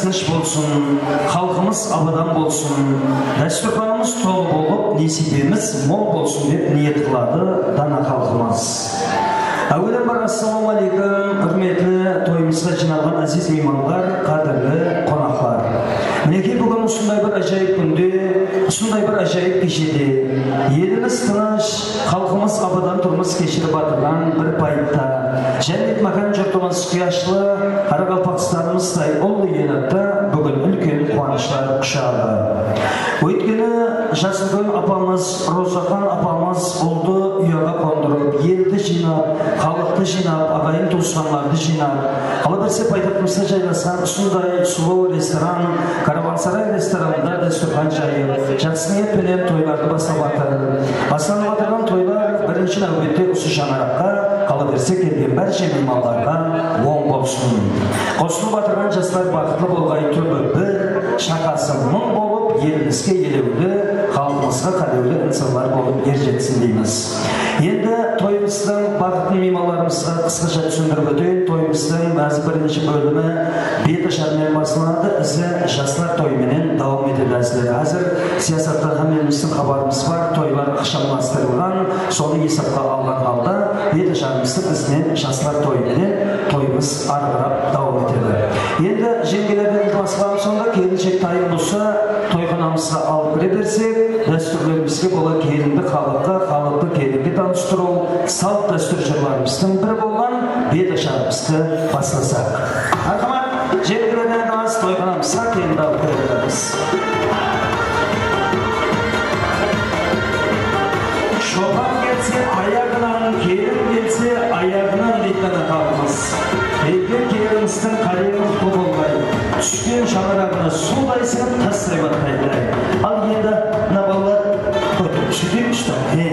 тыныш болсын, халқымыз абадан болсын, дәстүрханымыз толы болып, несібеміз мол болсын деп ниет қылады дана халқымыз. Әуелен бар ассаламу алейкум, құрметлі тойымызға жиналған әзиз меймандар, қадірлі қонақтар. Мінекей бүгін осындай бір ажайып күнде, осындай бір ажайып кешеде, еліміз тыныш, халқымыз абадан тұрмыс кешіріп батырған бір пайытта, жәннет макан жұртымыз қияшлы, Қарақалпақстанымыздай ұлы елатта бүгін үлкен қуаныштар құшағы. Өйткені Жасылгүл апамыз, Розахан апамыз ұлды ұяға қондырып, елді жинап, халықты жинап, ағайын туысқандарды жинап, қала берсе пайтақтымызда жайласқан ұсындай сұлу ресторан, Каравансарай ресторанында дәстүрхан жайып, жақсы ниетпенен тойларды бастап жатырған тойлар бірінші нәубетте осы шаңыраққа, қала берсе келген барша меймандарға оң болсын. Қосылып батырған жастар бақытлы болғай түбі бір, шақасы мың болып, елімізге елеулі, халқымызға қадеулі инсандар болып ержетсін дейміз. Енді тойымыздың бақытын меймандарымызға қысқаша түсіндіріп өтейін. Тойымыздың бәзі бірінші бөлімі беті шармен басылады, ізі жастар тойменен дауым етеді әзілер. Әзір саясатта хамеліміздің хабарымыз бар, тойлар қашамластырылған, соны есапқа алған халда беті шарымыздың ізінен жастар тойменен тойымыз арғырап дауым етеді. Енді жеңгелерден басылған сонда келіншек тайым болса тойханамызға алып кіре берсек, дәстүрлерімізге бола келінді халыққа, халықты келінге таныстыру, салт дәстүр жырларымыздың бірі болған беті шарымызды бастасақ. Арқамат, жеңгелерден аз тойханамызға келінді алып кіре береміз. Шоқан келсе аяғынан, келін келсе аяғынан дейтін халқымыз. Келген келіміздің қареміз бұл болмай, түскен шаңырағына судай сіңіп тастай батқайды. Ал енді балалар көтіп түскен ұшты.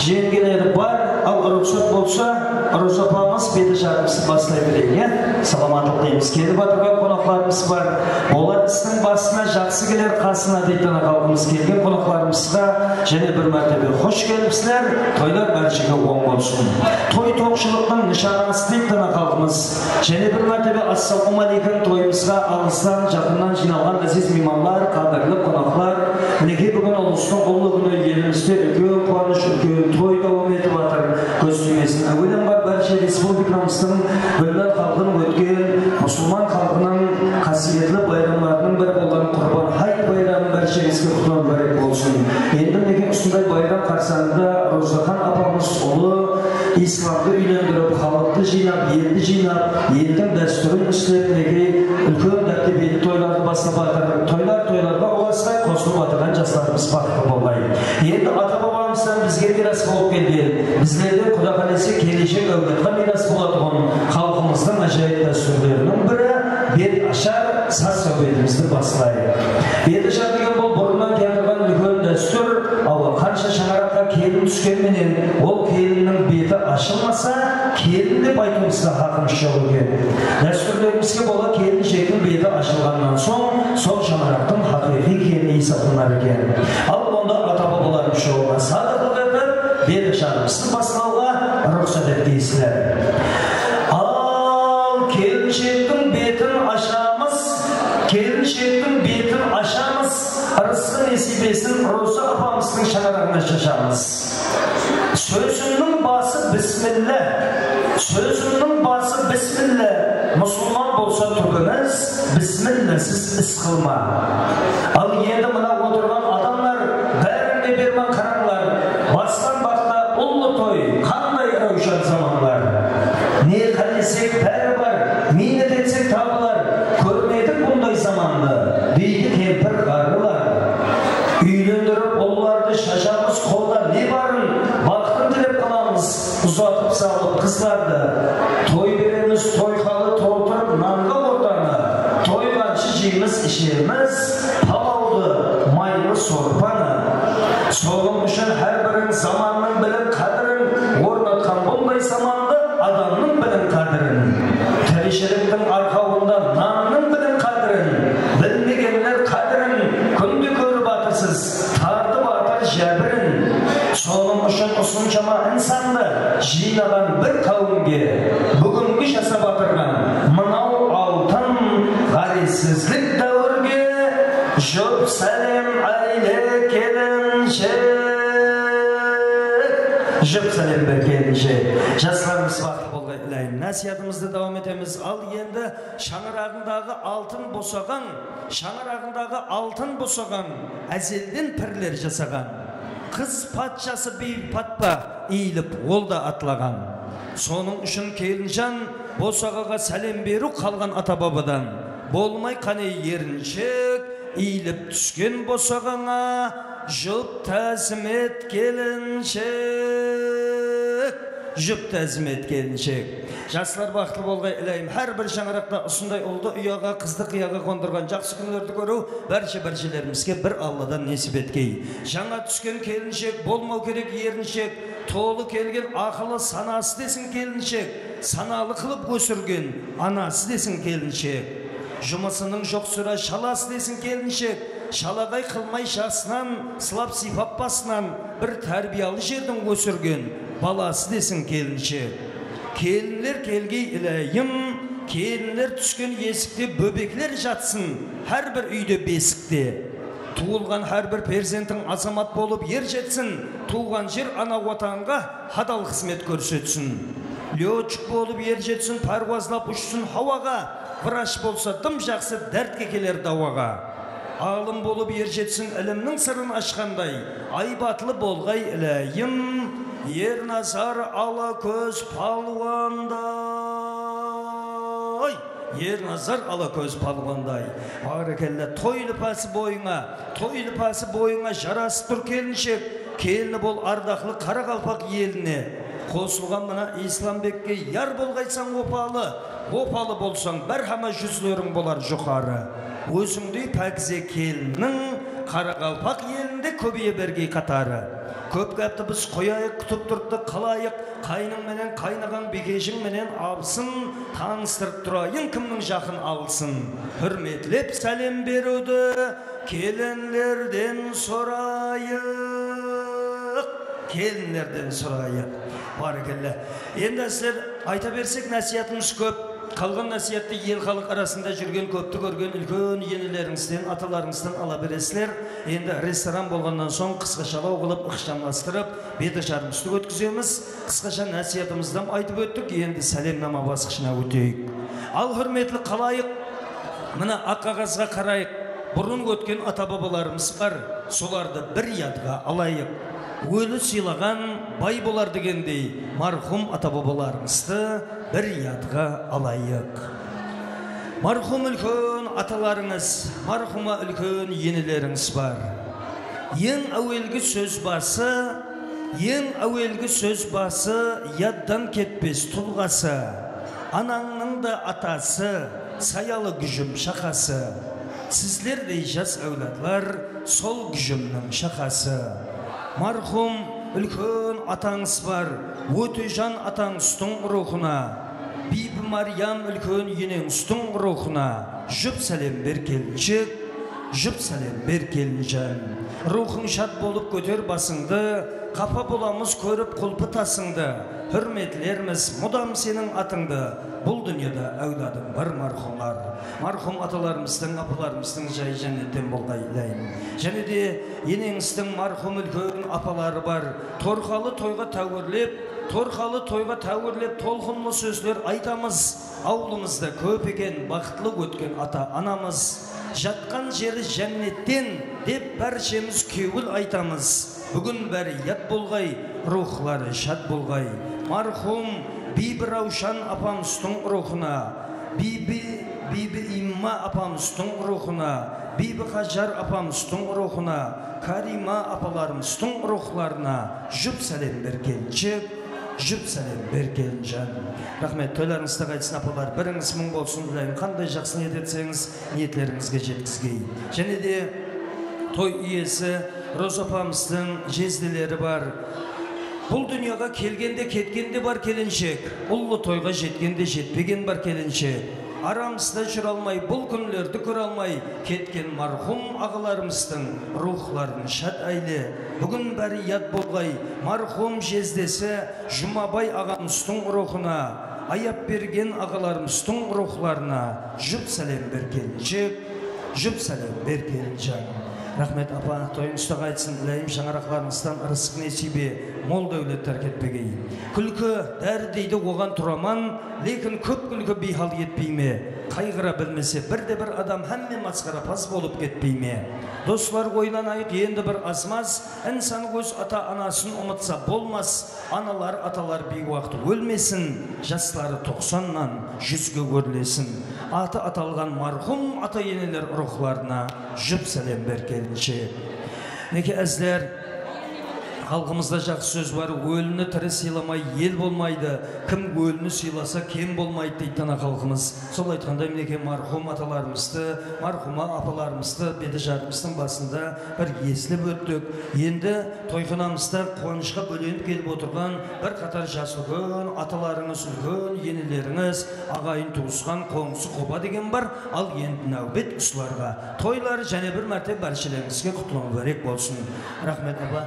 Жеңгелері бар, ал рұқсат болса, Розапамыз беті жарымызды бастай берейін. Саламаттық дейміз. Келіп батырған қонақларымыз бар. Олар істің басына жақсы келер қасына дейтін халқымыз. Келген қонақларымызға және бір мәртебе қош келіпсілер, тойлар бәршіге оң болсын. Той тоқшылықтың нышанасы дейтін халқымыз. Және бір мәртебе ассаламу алейкум тойымызға алыстан, жақыннан жиналған әзиз меймандар, қадірлі қонақлар. Мінекей бүгін ұлыстың ұлы күні елімізде үлкен қуаныш, үлкен той дауым етіп жатыр. Көз түймесін. Әуелен бар бәрше республикамыздың бөлген халқының өткен, мұсылман халқының қасиетлі байрамларының бірі болған Құрбан айт байрамын бәршеңізге құттықтау керек болсын. Енді неге осындай байрам қарсаңында Розахан апамыз ұлы исламды үйлендіріп, халықты жинап, елді жинап, елдің дәстүрін үстеп, неге үлкен дәртебелі тойларды бастап жатыр. Тойларға ұласқай қосылып жатырған жастарымыз бақытты болғай. Енді ата-бабамыздан бізге мирас болып келген, біздерде Құда қаласа келешек әулетқа мирас болатұғын халқымыздың ажайып дәстүрлерінің бірі бет ашар саз әулетімізді бастайды. Бет ашар деген бұл бұрыннан келген үлкен дәстүр, ал қанша шаңыраққа келін түскенменен ол келіннің беті ашылмаса, келін деп айтуымызға хақымыз жоқ екен. Дәстүрлерімізге бола келіншектің беті ашылғаннан соң, сол шаңырақтың хақиқи келіні есептелінер екен. Ал онда ата-бабаларымыз жолына садықлық етіп, бет ашарымызды бастауға рұқсат етпейсіздер. Ал келіншектің бетін ашамыз, ырысы несібесін Роза апамыздың шаңырағына шашамыз. Сөзімнің басы бісміллә. Мұсылман болса түгіміз, бісмілләсіз іс қылма. Ал енді мына отырған адамдар бәрінде берман қараңлар. Бастан бақта ұлы той, қандай раушан заманлар. Не қалесек бәрі бар, мені детсек табылар. Көрмедік бұндай заманды, дейді кемпір қарылар. Үйлендіріп ұлларды шашамыз қолда не барын, бақытын тілеп қаламыз, ұзатып салып қыздарды. Той береміз, тойхалы толтырып нанға ортаны, тойғаншы жейміз ішеріміз, палауды, майлы сорпаны. Соғым үшін әрбірін заманның білім қадірін, орнатқан бұндай заманды адамның білім қадірін. Тіршіліктің арқауында нанның білім қадірін, білмегенлер қадірін, күнде көріп атырсыз, тарды батыр жәбірін. Соның үшін ұсыншама инсанды жинаған бір қауымге бүгінгі жасап атырған мынау алтын ғарез тәуелсіздік дәуірге жұп сәлем айле келіншек. Жұп сәлем бер келіншек. Жастарымыз бақытты болғай тілеймін. Насихатымызды давам етеміз. Ал енді шаңырағындағы алтын босаған әзелден пірлер жасаған. Қыз патшасы бейбіт патпа иіліп ол да атлаған. Соның үшін келінжан босағаға сәлем беру қалған ата бабадан. Болмай қане еріншек, иіліп түскен босағаңа жұп тәзімет келіншек. Жұп тәзімет келіншек. Жастар бақытты болғай илайым. Әр бір шаңырақта ұсындай ұлды ұяға, қызды қияға қондырған жақсы күнлерді көру бәршелерімізге бір Алладан несіп еткей. Жаңа түскен келіншек болмау керек еріншек. Толы келген ақылы санасы десін келіншек. Саналы қылып өсірген анасы десін келіншек. Жұмысының жоқ сұра шаласы десін келіншек. Шалағай қылмай жасынан, сылап сипап басынан бір тәрбиялы жердің өсірген баласы десін келіншек. Келінлер келгей илайым, келінлер түскен есікте бөбеклер жатсын, әр бір үйде бесікте. Туылған әр бір перзентің азамат болып ер жетсін, туылған жер ана ватанға хадал қызмет көрсетсін. Летчик болып ер жетсін, парвазлап ұшсын хауаға, врач болса дым жақсы дәртке келер дауаға. Алым болып ер жетсін, ілімнің сырын ашқандай, айбатлы болғай илайым, ер назар ала көз палуандай. Ер назар ала көз палуандай. Барекелле, той лыпасы бойыңа жарасып тұр келіншек. Келіні бол ардақлы Қарақалпақ еліне. Қосылған мына Исламбекке яр болғайсаң опалы болсаң бәрхама жүзлерің болар жұқары. Өзіңдей пәкізе келінің Қарақалпақ елінде көбейе бергей қатары. Көп кәпті біз қояйық, күтіп тұрды қалайық, қайның менен қайнаған бекежің менен абысын, таныстырып тұрайын кімнің жақын алсын. Хүрметлеп сәлем беруді келінлерден сұрайық. Барекелле. Енді сіздер айта берсек насиятымыз көп. Қалған насиятты ел халық арасында жүрген көпті көрген үлкен енелеріңізден, аталарыңыздан ала бересілер. Енді ресторан болғаннан соң қысқашалау қылып, ықшамластырып, беті жармысты өткіземіз. Қысқаша насиятымыздан айтып өттік, енді сәлемнама басқышына өтейік. Ал хүрметлі қалайық, мына ақ қағазға қарайық. Бұрын өткен ата-бабаларымыз бар, соларды бір ядға алайық. Өлі сыйлаған бай болар дегендей, мархум ата-бабаларымызды бір ядға алайық. Мархум үлкен аталарыңыз, мархума үлкен енелеріңіз бар. Ең әуелгі сөз басы, яддан кетпес тұлғасы. Анаңның да атасы, саялы күжім шақасы. Сіздердей жас әуладлар, сол күжімнің шақасы. Мархум үлкен атаңыз бар, Өтежан атаңыздың рухына, Бибі Марьям үлкен енеңіздің рухына, жұп сәлем бер келіншек, жұп сәлем бер келінжан. Рухың шат болып көтер басыңды, қапа боламыз көріп құлпы тасыңды. Хүрметлеріміз, мұдам сенің атыңды, бұл дүниеде әуладың бар мархумлар. Мархум аталарымыздың, апаларымыздың жай жәннеттен болғай илайым. Және де енеңіздің мархум үлкен апалары бар. Торқалы тойға тәуірлеп, толқынлы сөздер айтамыз. Аулымызда көп екен, бақытлы өткен ата анамыз. Жатқан жері жәннеттен деп бәршеміз кеуіл айтамыз. Бүгін бәрі ят болғай, рухлары шат болғай. Мархум Бибі Раушан апамыздың рухына, Бибі Имма апамыздың рухына, Бибі Қажар апамыздың рухына, Карима апаларымыздың рухларына жұп сәлем бер келіншек, жұп сәлем бер келінжан. Рахмет, тойларыңызды қайтсын апалар, біріңіз мұң болсын білайым. Қандай жақсы ниет етсеңіз, ниетлеріңізге жеткізгей. Және де той иесі Роза апамыздың жезделері бар. Бұл дүнияға келгенде кеткенде бар келіншек, ұлы тойға жеткенде жетпеген бар келіншек. Арамызда жүр алмай, бұл күнлерді көр алмай, кеткен мархум ағаларымыздың рухларын шат айле. Бүгін бәрі яд болғай, мархум жездесі Жұмабай ағамыздың рухына, аяп берген ағаларымыздың рухларына жұп сәлем бергеншек, жұп сәлем бергенжан. Рахмет апа, тойыңызды қайтсын, ләйім шаңырақларыңыздан ырысық несібе, мол дәулеттер кетпегей. Күлкі дәрі дейді оған тұраман, лекін көп күлкі бейхал етпейме. Қайғыра білмесе, бірде-бір адам әмме масқара пас болып кетпейме. Достар ойланайық, енді бір азмаз, інсан өз ата-анасын ұмытса болмас. Аналар, аталар бей уақыт өлмесін, жастары 90-нан 100-ге өрлесін. Аты аталған мархум ата-енелер рухларына жұп сәлем бергенше. Неке әзлер, халқымызда жақсы сөз бар, өліні тірі сыйламай ел болмайды, кім өліні сыйласа кем болмайды дейді ана халқымыз. Сол айтқанда мінеке мархум аталарымызды, мархума апаларымызды, беті жарымыздың басында бір есіліп өттік. Енді тойханамызда қуанышқа бөленіп келіп отырған бір қатар жас үлкен, аталарыңыз үлкен, енелеріңіз, ағайын туысқан, қоңсы қоба деген бар. Ал енді нәубет ұсыларға тойлар және бір мәрте бәршелеріңізге құтылуы керек болсын. Рахмет апа,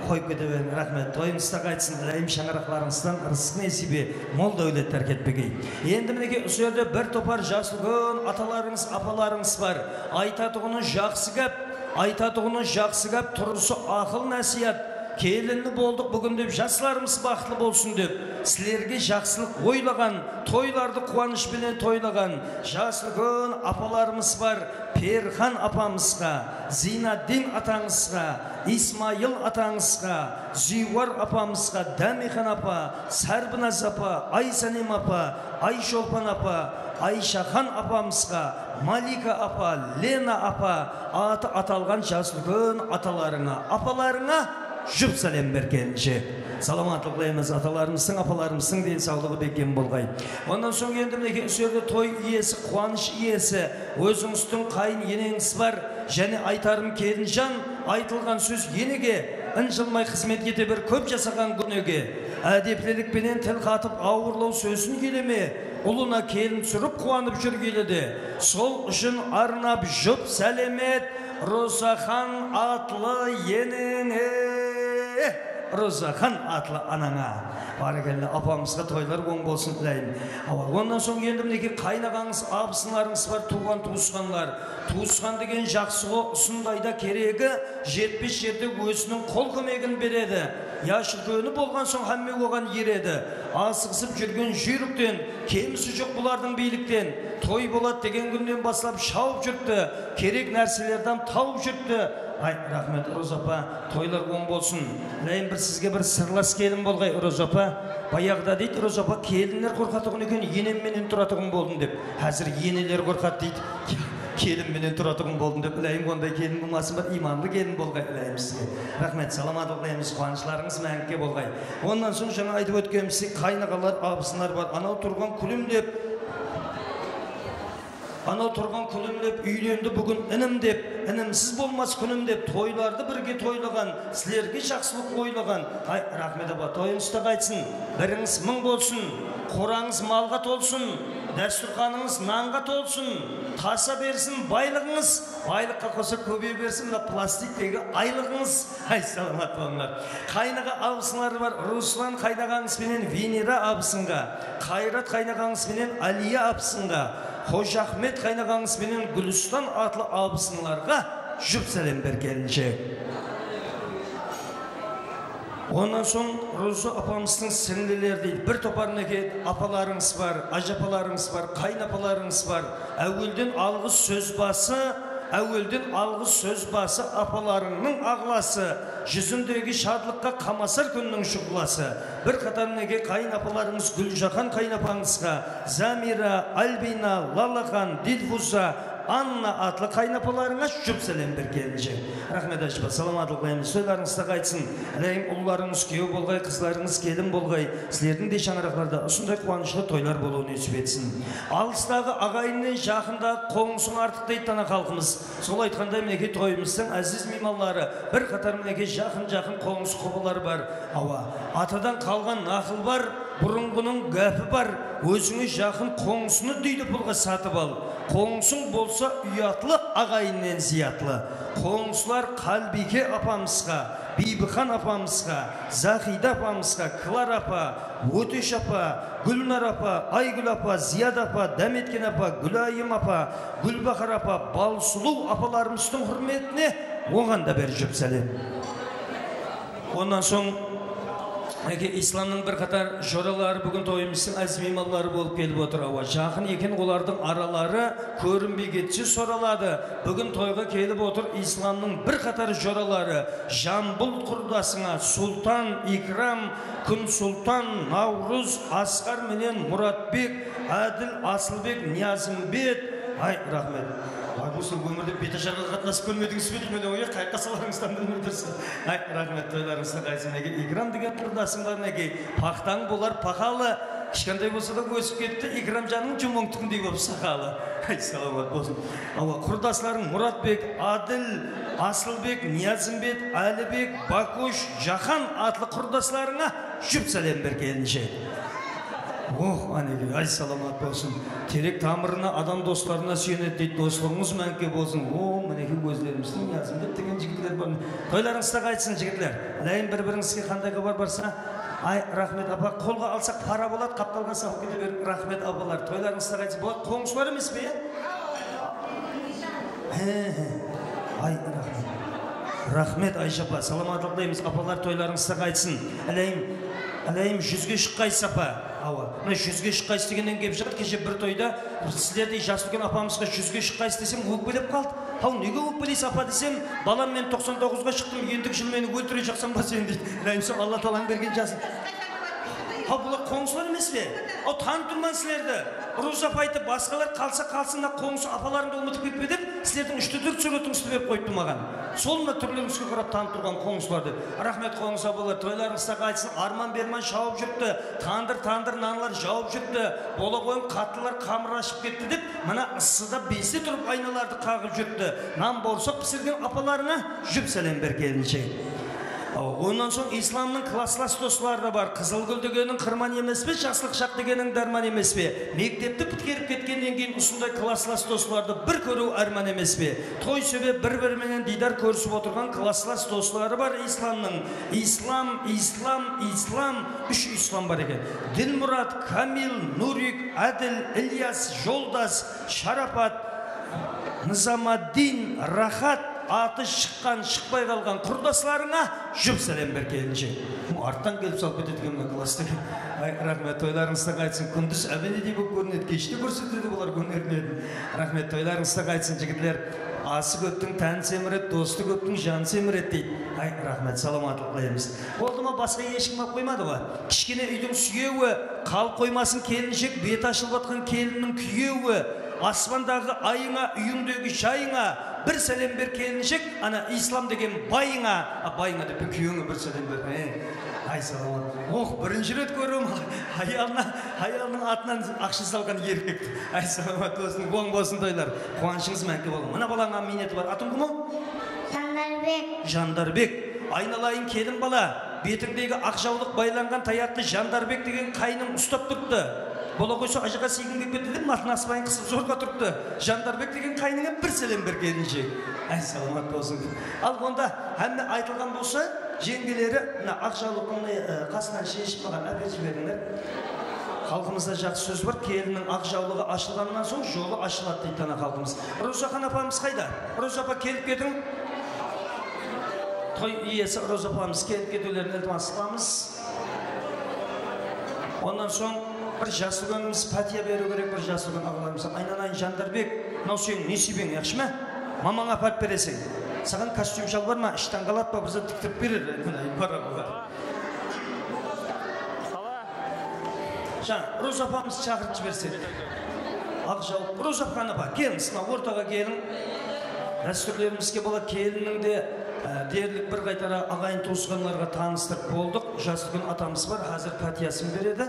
қойып кетебен. Рахмет, тойыңызда қайтсын, ләйім шаңырақларыңыздан ырысық несібе, мол дәулеттер кетпегей. Енді мінеке осы жерде бір топар жас үлкен аталарыңыз, апаларыңыз бар. Айтатұғыны жақсы кәп, тұрысы ақыл нәсият. Келінді болдық бүгін деп, жасларымыз бақытлы болсын деп, сілерге жақсылық ойлаған, тойларды қуанышпенен тойлаған жас үлкен апаларымыз бар. Перхан апамызға, Зинаддин атаңызға, Исмайыл атаңызға, Зүйвар апамызға, Дәмихан апа, Сәрбіназ апа, Айсанем апа, Айшолпан апа, Айшахан апамызға, Малика апа, Лена апа, аты аталған жас үлкен аталарыңа, апаларыңа жұп сәлем бергенше. Саламатлық тілейміз, аталарымыздың, апаларымыздың денсаулығы бекем болғай. Ондан соң енді мінеке сөзде той иесі, қуаныш иесі, өзіңіздің қайын енеңіз бар, және айтарым келінжан, айтылған сөз енеге, ынжылмай қызмет ете бір көп жасаған күнеге, әдеплілікпенен тіл қатып ауырлау сөзін келеме, ұлына келін сүріп қуанып жүр келеді. Сол үшін арнап жұп сәлемет, Розахан атлы енеңе. Розахан атлы анаңа. Барекелді, апамызға тойлар оң болсын тілеймін. Ондан соң енді мінеке қайнағаңыз, абысынарыңыз бар, туған туысқанлар. Туысқан деген жақсығы ұсындайда керегі, жетпес жерде өзінің қол көмегін береді. Яшыл көні болған соң әмме оған ереді. Асықсып жүрген жүйріктен, кемісі жоқ бұлардың биліктен. Той болады деген күннен басылап шауып жүрді, керек нәрселерден тауып жүрді. Ай, рахмет, Роза апа, тойлар оң болсын. Ләйін бір сізге бір сырлас келін болғай, Роза апа. Баяғыда дейді, Роза апа, келінлер қорқатығын екен, енемменен тұратығын болдым деп. Әзір енелер қорқат дейді, келінменен тұратығын болдым деп. Ләйін ондай келін болмасын бір иманды келін болғай, ләйім сізге. Рахмет, саламат олайымыз, қуанышларыңыз мәңікке болғай. Ондан соң жаңа айтып өткенімізде қайнағалар, абысынар бар. Анау тұрған күлімдеп, үйленді бүгін інім деп, інімсіз болмас күнім деп, тойларды бірге тойлаған, сілерге жақсылық ойлаған. Ай, рахмет апа, тойыңызда қайтсын, біріңіз мың болсын, қораңыз малға толсын, дәстүрханыңыз нанға толсын, таса берсін байлығыңыз, байлыққа қоса көбей берсін, пластиктегі айлығыңыз. Ай, саламат болыңдар. Қайнаға абысынары бар, Руслан қайнағаңызбенен Венера абысынға, Қайрат қайнағаңызбенен Алия абысынға, Қожа Ахмет қайнағаңызбенен Гүлістан атлы абысынларға жұп сәлем бергенше. Ондан соң Роза апамыздың сіңлілер дейді. Бір топарынеке апаларыңыз бар, ажапаларыңыз бар, қайнапаларыңыз бар. Әуелден алғыз сөз басы апаларыңның ағласы, жүзіндегі шадлыққа қамасар күннің шұғыласы. Бір қатарынеке қайнапаларыңыз Гүлжахан қайнапаңызға, Замира, Альбина, Лалахан, Дилфуза, Анна атлы қайнапаларыңа жұп сәлем бергенше. Рахмет ажба, саламатлық ләйміз. Сөйлеріңізді қайтсын. Әлейім ұлларыңыз кеу болғай, қызларыңыз келін болғай. Сілердің де шаңырақларда ұсындай қуанышлы тойлар болуы несіп етсін. Алыстағы ағайыннен жақында қоңсың артық дейді ана халқымыз. Сол айтқандай мінеке тойымыздың әзіз мейманлары, бір қатар мінеке жақын қоңсы қобылар бар. Ауа, атадан қалған нақыл бар, бұрынғының гәпі бар. Өзіңе жақын қоңсыны дейді пұлға сатып ал. Қоңсың болса ұятлы, ағайыннен зиятлы. Қоңсылар Қалбике апамызға, Бибіхан апамызға, Захида апамызға, Клар апа, Өтеш апа, Гүлнар апа, Айгүл апа, Зияд апа, Дәметкен апа, Гүлайым апа, Гүлбақар апа, Балсұлу апаларымыздың құрметіне оған да бері жүріп сәлем. Ondan soң исламның бір қатар жоралары бүгін тойымыздың әзмеймалары болып келіп отыр. Жақын екен олардың аралары көрінбей кетсе соралады. Бүгін тойға келіп отыр исламның бір қатар жоралары. Жамбыл құрдасыңа Сұлтан Икрам, Күн Сұлтан, Наурыз, Асқар менен Мұратбек, Әділ, Асылбек, Ниязымбет. Ай, рахмет. Бұл өмірде беташарға қатынасып көрмедіңіз бе деймін, оңай қайыққа саларыңыздан білмедірсін. Ай, рахмет, тойларыңызға қайсын. Икрам деген құрдасың бар, пақтаң болар пақалы. Кішкентай болса да өсіп кетті, Икрам жаның жұмоңтығындай болып сақалы. Ай, саламат болсын. Құрдасыларың Мұратбек, Аділ, Асылбек, Ниязымбет, Әлібек, Бакуш, Жахан атлы құрдасыларыңа жүп сәлем бер келінше. Ай, саламат болсын. Терек тамырына, адам достарына сүйенеді дейді, достығыңыз мәңке болсын. Мінеке көздеріміздің Ниязымбет деген жігітлер бар. Тойларыңызда қайтсын жігітлер. Ләйін бір-біріңізге қандай хабар барса, ай, рахмет апа, қолға алсақ пара болады, қапталға салып кете беріп, рахмет апалар. Тойларыңызда қайтсын. Болады, қоңыз бар емес пе? Ай, рахмет Айшапа, саламатлық дейміз. Апалар тойларыңызда қайтсын. Әлейім жүзге шыққайсы апа. Жүзге шыққайсы дегеннен кеп жатыр. Кеше бір тойда сіздердей жас үлкен апамызға жүзге шыққайсы десем өкпелеп қалды. Неге өкпелейсіз апа десем, балам мен 99-ға шықтым, ендік жыл мені өлтіре жақсам ба сен дейді. Әлейім Алла Тағаланың берген жасын. Бұлар қоңсылар емес пе? Танып тұрман сілерді. Рузап айтып, басқалар қалса қалсында қоңсы апаларыңды ұмытып кетпе деп, сілердің 3-4 суретіңізді беріп қойды маған. Солында түрлеріңізге қарап танып тұрған қоңсыларды. Рахмет қоңсы апалар, тойларыңызда қайтсын. Арман Берман шауып жүрді. Тандыр нанлар жауып жүрді. Бола қойын қаттылар қамыр ашып кетті деп, мына ысыда бесте тұрып айналарды қағып жүрді. Нан борсақ пісірген апаларына жүп сәлем бер келінше. Ondan soң исламның класслас достылары да бар. Қызылгүл дегенің қырман емес пе, жақсылық шақ дегенің дарман емес пе? Мектепті біткеріп кеткеннен кейін осындай класслас достыларды бір көру арман емес пе? Той сөбе бір-біріменен дидар көрісіп отырған класслас достылары бар исламның. Ислам, үш ислам бар екен. Ділмұрат, Камил, Нурик, Әділ, Ильяс, Жолдас, Шарапат, Низамаддин, Рахат, аты шыққан, шықпай қалған құрдасыларыңа жүп сәлем бер келінше. Арттан келіп салып кетеді екен класты. Ай, рахмет, тойларыңызда қайтсын. Күндіз әбенедей болып көрінеді, кеште көрсетеді бұлар өнерлерін. Рахмет, тойларыңызда қайтсын жігітлер. Асы көптің тән семірет, досты көптің жан семірет дейді. Ай, рахмет, саламатлық қойымыз. Болды ма, басқа ешкім ап қоймады ғой. Кішкене үйдің сүйеуі, қалып қоймасын келіншек, бет ашылып атқан келіннің күйеуі, аспандағы айыңа, үйіңдегі жайыңа бір сәлем бер келіншек, ана ислам деген байыңа деп күйеуіңе бір сәлем бер. Ай, саламат. Бірінші рет көрем, аялының атынан ақша салған еркек. Ай, саламат болсын, оң болсын тойлар. Қуанышыңыз мәңгі болың. Мына балаңа минеті бар. Атың кім ол? Жандарбек. Айналайын келін бала. Бетіңдегі ақжаулық байланған таяқты Жандарбек деген қайның ұстап тұрды. Бола қойса ажыға сейгін кеп кетті деп, матын аспайын қысып зорға тұрды. Жандарбек деген қайныңа бір сәлем бер келінше. Ай, саламат болсын. Ал онда әмі айтылған болса, жеңгелері ақжаулықтың қасынан шешіп маған әпер жіберіңдер. Халқымызда жақсы сөз бар, келіннің ақжаулығы ашылғаннан соң жолы ашылады дейді ана халқымыз. Розахан апамыз қайда? Роза апа келіп кетің. Той иесі Роза апамыз келіп кетулерін ілтимас қыламыз. Ondan соң бір жас үлкеніміз пәтия беру керек, бір жас үлкен ағаларымыз. Айналайын Жандарбек, мынау сенің несібең, яқшы ма? Мамаңа апарып бересің. Саған костюм шалбар ма, іштан қалат па, бірзі тіктіріп берер. Жаңа, Роза апамыз шақырып жіберсек. Ақ жауып, Роза апаны ба, келіңіз, ортаға келің. Дәстүрлерімізге бола келіннің де дерлік бір қайтара ағайын туысқандарға таныстырып болдық. Жас үлкен атамыз бар, қазір пәтиясын береді.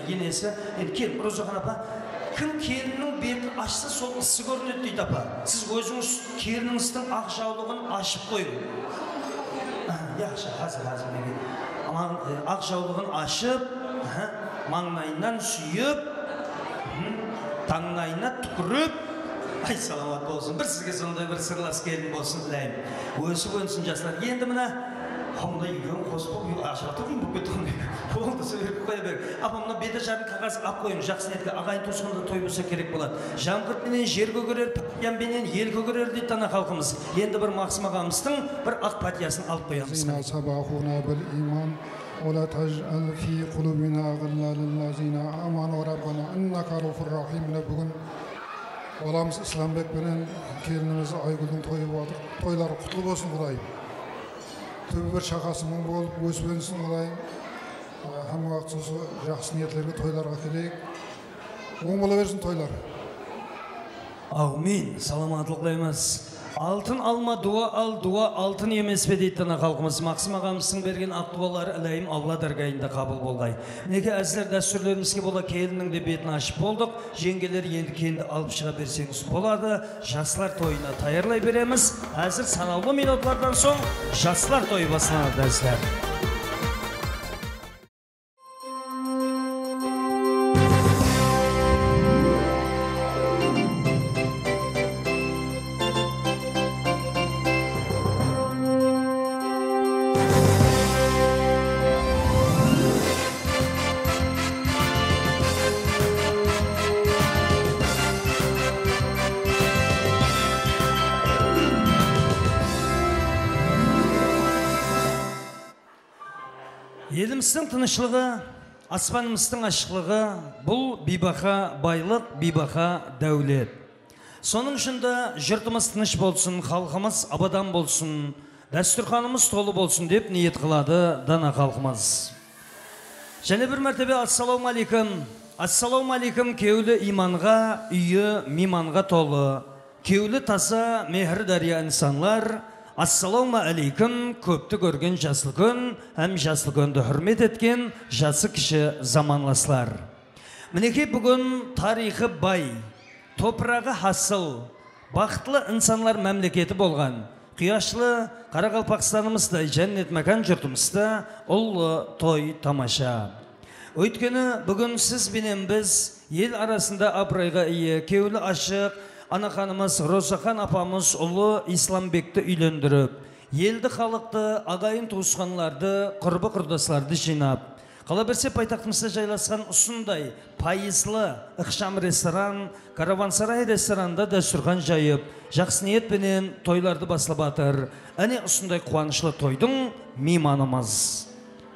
Енесі, кел, Розахан апа, кім келіннің бетін ашса сол ысы көрінеді дейді апа. Сіз өзіңіз келініңіздің ақ жаулығын ашып қойың. Яқшы, қазір деген. Ақ жаулығын ашып, маңнайынан сүйіп, таңнайына түкіріп, ай, саламат болсын. Бір сізге сондай бір сырлас келін болсын тілеймін. Өсіп өнсін жастар. Енді мына Hamda yürüyorum, koşup aşağı tutayım bu beton. Oldu söyleyip koya ber. Apamla bede jarın kağız ap koyun. Жақсы нетке ағайын туысқанда той болса керек болады. Жаңғырт менен жер көгерер, пәтиян менен ел көгерер дейді тана халқымыз. Енді бір Мақсым ағамыздың бір ақ пәтиясын алып қоямыз. ولا تجعل في قلوبنا غلا للذين آمنوا ربنا إنك رؤوف رحيم. Бүгін баламыз Исламбек менен келініміз Айгүлдің тойы болды. Тойлары құтлы болсын Құдайым. Түбі бір шақасы мың болып өсіп өнсін Құдайым. Hamma vaqt жақсы ниеттерге тойларға келейік. Оң бола берсін тойлар. Аумин. Саламатлық тілейміз. Алтын алма дуа ал, дуа алтын емес пе дейді тана халқымыз. Мақсым ағамыздың берген ақ дуалары әлейім Алла дәргайында қабыл болғай. Неге әзілер дәстүрлерімізге бола келіннің де бетін ашып болдық. Жеңгелер енді кенді алып шыға берсеңіз болады. Жастар тойына таярлай береміз. Әзір санаулы минутлардан соң жастар тойы басылады әзілер. Еліміздің тынышлығы, аспанымыздың ашықлығы, бұл бейбақа байлық, бейбақа дәулет. Соның үшінде жұртымыз тыныш болсын, халқымыз абадан болсын, дәстүрханымыз толы болсын деп ниет қылады дана халқымыз. Және бір мәртебе ассалауму алейкум. Ассалауму алейкум кеулі иманға, үйі миманға толы, кеулі таса мехір дария инсанлар. Ассалауму алейкум көпті көрген жасыл күн, әм жасыл күнді хүрмет еткен жасы кіші заманласлар. Мінеке бүгін тарихы бай, топырағы хасыл, бақытлы инсанлар мәмлекеті болған. Қияшлы Қарақалпақстанымызда, жәннет мәкан жұртымызда ұлы той тамаша. Өйткені бүгін сіз бенен біз ел арасында абырайға ие, кеулі ашық, Анақанымыз Розахан апамыз ұлы Исламбекті үйлендіріп, елді халықты, ағайын туысқанларды, құрбы құрдасларды жинап, қала берсе пайтақтымызда жайласқан ұсындай пайызлы ықшам ресторан, каравансарай ресторанында дәстүрхан жайып, жақсы ниетпенен тойларды басылып атыр. Әне ұсындай қуанышлы тойдың мейманымыз.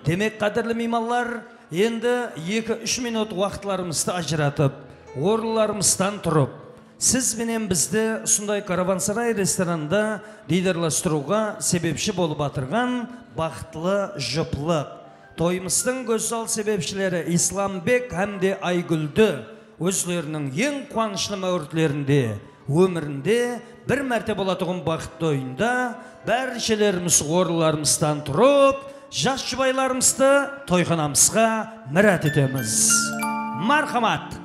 Демек, қадірлі мейманлар, енді 2-3 минут уақытларымызды ажыратып, орындарымыздан тұрып, сіз менен бізді ұсындай каравансарай ресторанында дидарластыруға себепші болып атырған бақытлы жұплық. Тойымыздың көзсал себепшілері Исламбек әмде Айгүлді өзлерінің ең қуанышлы мәуіртлерінде, өмірінде бір мәрте болатығын бақытты ойында бәрішелеріміз орындарымыздан тұрып, жас жұбайларымызды тойханамызға мәрәт етеміз. Мархамат!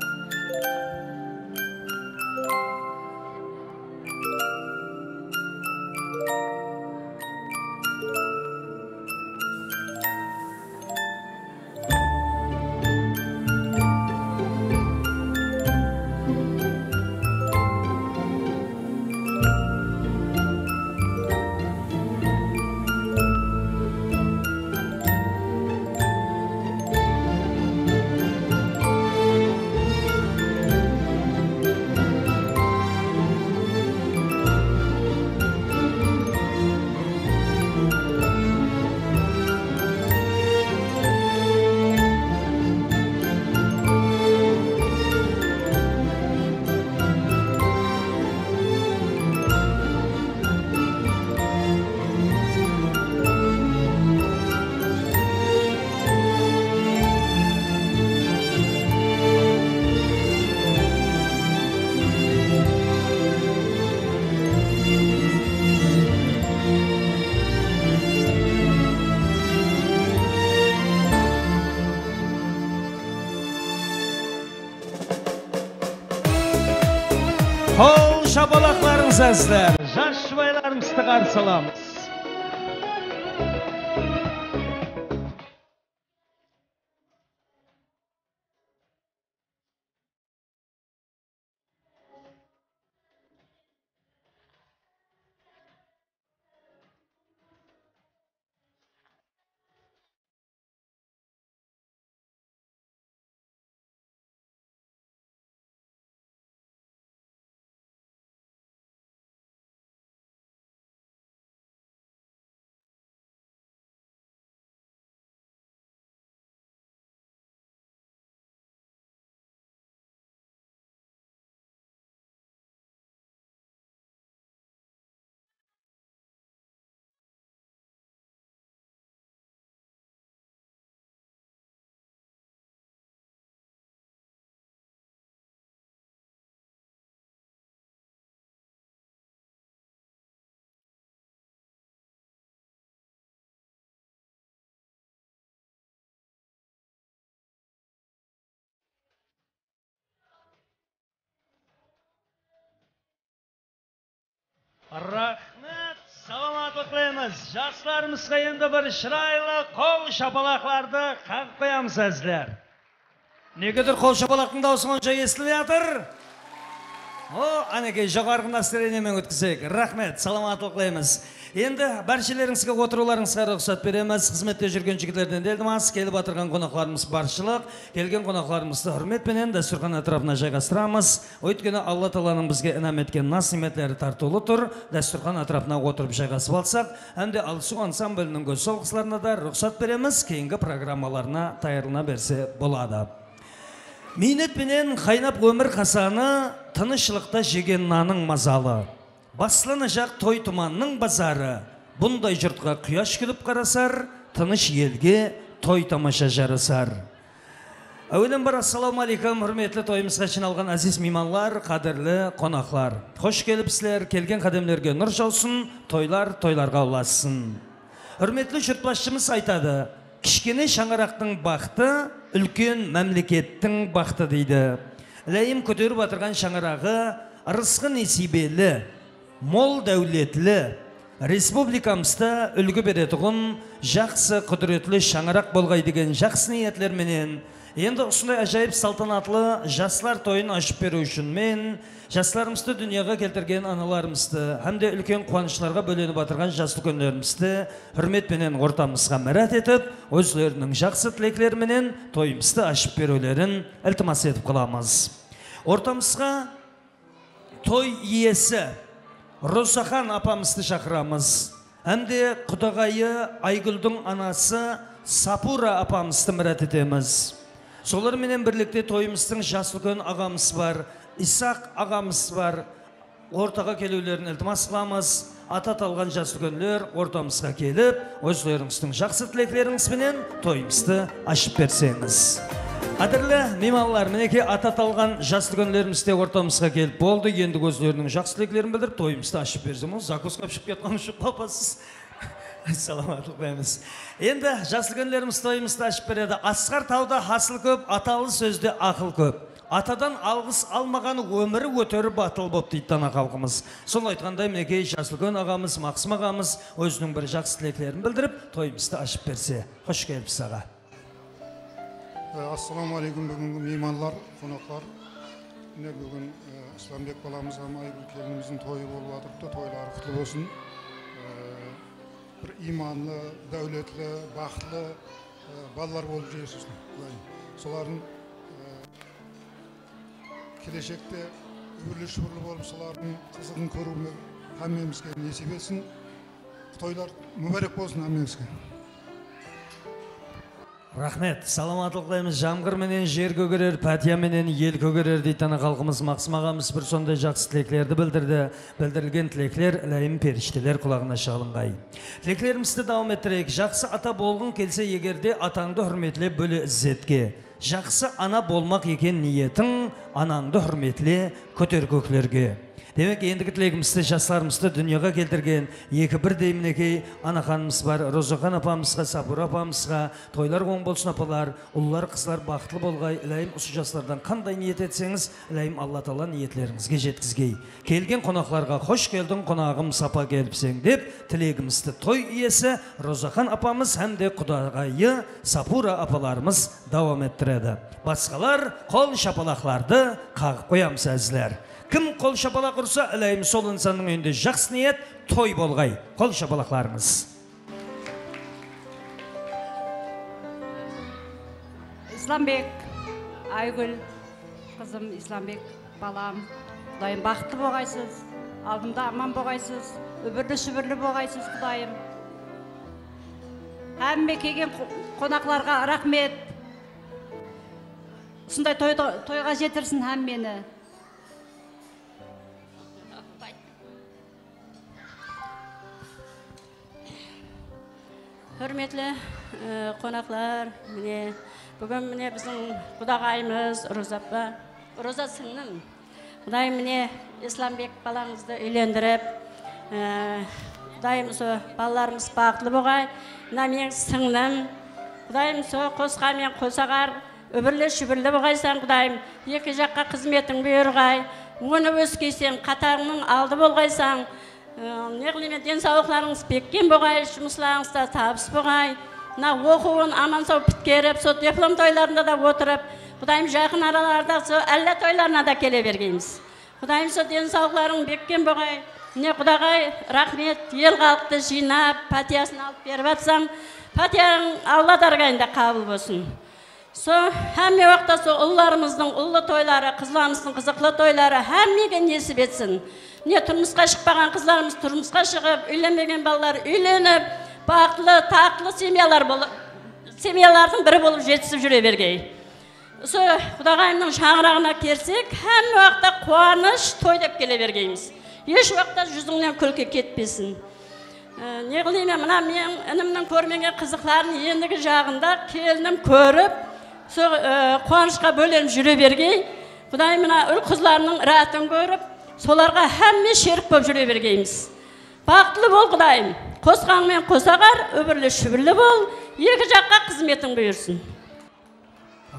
Қол шапалақларыңыз әзілер, жас жұбайларымызды қарсы аламыз. Рахмет, саламатлық тілейміз. Жастарымызға енді бір шырайлы қол шапалақларды қағып қоямыз әзілер. Негедір қол шапалақтың дауысы онша естіліп жатыр? Анекей жоғарғы настроениемен өткізейік. Рахмет, саламатлық тілейміз. Енді баршаларыңызға отыруларыңызға рұқсат береміз. Қызметте жүрген жігітлерден делдіміз. Келіп отырған қонақларымыз баршылық. Келген қонақларымызды құрметпенен дастархан атырапына жайғастырамыз. Өйткені Алла Тағаланың бізге інәм еткен насиметлері тартулы тұр. Дастархан атырапына отырып жайғасып алсақ, әмде Алсу ансамблінің көз солғысыларына да рұқсат береміз. Кейінгі программаларына тайырына берсе болады. Минетпенен қайнап өмір қасаны, тынышлықта жеген наның мазалы. Басылыны жақ той тұманның базары, бұндай жұртқа құяш күліп қарасар, тыныш елге той тамаша жарысар. Әуелен бар, ассаламу алейкум, құрметлі тойымызға жиналған әзиз мейманлар, қадірлі қонақлар. Қош келіпсілер, келген қадемлерге нұр жаусын, тойлар тойларға ұласын. Құрметлі жұртбасшымыз айтады, кішкене шаңырақтың бақты, үлкен мәмлекеттің бақты дейді. Ләйім көтеріп атырған шаңырағы, ырысқы несибелі, мол дәулетлі, республикамызда үлгі беретұғын жақсы құдіретлі шаңырақ болғай деген жақсы ниетлерменен енді ұсындай ажайып салтанатлы жастар тойын ашып беру үшін мен жастарымызды дүнияға келтірген аналарымызды әмде үлкен қуанышларға бөленіп атырған жас үлкендерімізді құрметпенен ортамызға мәрәт етіп, өзлерінің жақсы тілеклерменен тойымызды ашып берулерін ілтимас етіп қыламыз. Ортамызға той иесі Розахан апамызды шақырамыз. Әмде құдағайы Айгүлдің анасы Сапура апамызды мәрәт етеміз. Соларменен бірлікте тойымыздың жас үлкен ағамыз бар, Исақ ағамыз бар. Ортаға келулерін ілтимас қыламыз. Ата талған жас үлкендер ортамызға келіп, өздеріңіздің жақсы тілеклеріңізбенен тойымызды ашып берсеңіз. Қадірлі мейманлар, мінеке ата талған жас үлкендерімізде ортамызға келіп болды. Енді өздерінің жақсы тілеклерін білдіріп, тойымызды ашып берсем, закускап шығып кеткен үшін қапасыз. Саламатлық бәйміз. Енді жас үлкендеріміз тойымызды ашып береді. Асқар тауда хасыл көп, аталы сөзде ақыл көп. Атадан алғыс алмаған өмірі өтері батыл боп дейді дана халқымыз. Сол айтқандай мінеке жас үлкен ағамыз, Мақсым ағамыз өзінің бір жақсы тілеклерін білдіріп, тойымызды ашып берсе. Қош келіпсіз аға. Ассаламу алейкум, бүгінгі мейманлар, қонақтар. Міне бүгін Исламбек баламызға Айгүл келініміздің тойы болып жатырды, тойлары құтты болсын. Бір иманлы, дәулетлі, бақытлы балалар болып жүресіз. Солардың келешекте үбірлі шүбірлі болып, солардың қызығын көруіне әмемізге несіп етсін. Тойлар мүбәрек болсын әмемізге. Рахмет, саламатлық дейміз. Жамғыр менен жер көгерер, пәтия менен ел көгерер дейді тана халқымыз. Мақсым ағамыз бір сондай жақсы тілеклерді білдірді. Білдірілген тілеклер ләйім періштелер құлағына шалынғай. Тілеклерімізді дауам еттірейік. Жақсы ата болғың келсе егерде атаңды хүрметле бөлі іззетке. Жақсы ана болмақ екен ниетің, анаңды хүрметле көтер көклерге. Демек, ендігі тілегімізді жастарымызды дүнияға келтірген екі бір деймінекей анаханымыз бар. Розахан апамызға, Сапура апамызға тойлар оң болсын апалар, ұлылар, қызлар бақытлы болғай. Ләйім осы жастардан қандай ниет етсеңіз, ләйім Алла Тағала ниетлеріңізге жеткізгей. Келген қонақларға қош келдің, қонағым сапа келіпсең деп, тілегімізді той иесі Розахан апамыз әмде құдағайы Сапура апаларымыз давам еттіреді. Басқалар қол шапалақларды қағып қоямыз әзілер. Кім қол шапалақ ұрса, әлейім сол инсанның үйінде жақсы ниет, той болғай. Қол шапалақларыңыз. Исламбек, Айгүл, қызым Исламбек, балам, Құдайым бақытты болғайсыз, алдымда аман болғайсыз, үбірлі шүбірлі болғайсыз, Құдайым. Әмме келген қонақларға рахмет. Сондай тойға жетірсін әммені. Hürmetli qonaqlar, бүгін біздің құдағайымыз Роза сіңнің. Құдайым Исламбек балаңызды үйлендіріп, Құдайым балаларымыз бақытлы болғай. Мен сіңнім. Құдайым қосқамен қосағар, үбірлі шүбірлі болғайсан, Құдайым екі жаққа қызметің бұйырғай. Оны өскейсен, қатарының алды болғайсан, не қылайын, денсаулықтарыңыз беккен болғай, жұмысларыңызда табыс болғай. Мына оқуын аман сау біткеріп, сол диплом тойларында да отырып, Құдайым жақын араларда сол әллә тойларына да келе бергейміз. Құдайым сол денсаулықтарың беккен болғай. Міне Құдағай, рахмет, ел халықты жинап, пәтиясын алып беріп атсаң, пәтияң Алла даргайында қабыл болсын. Сол әмме уақытта сол ұлларымыздың ұлы тойлары, қызларымыздың қызықлы тойлары әммеге несіп етсін. Не тұрмысқа шықпаған қызларымыз тұрмысқа шығып, үйленбеген балалар үйленіп, бақытлы, тақтылы семьялардың бірі болып жетісіп жүре бергей. Сол Құдағайымның шаңырағына керсек, әмме уақытта қуаныш, той деп келе бергейміз. Еш уақытта жүзіңнен күлкі кетпесін. Не қылайын, мына мен інімнің көрмеген қызықларын ендігі жағында келінім көріп, қуанышқа бөленіп жүре бергей. Құдай мына ұл қызларының ратын көріп, соларға әмме шерік болып жүре бергейміз. Бақытлы бол Құдайым, қосқанмен қосағар, өбірлі шүбірлі бол, екі жаққа қызметін бұйырсын.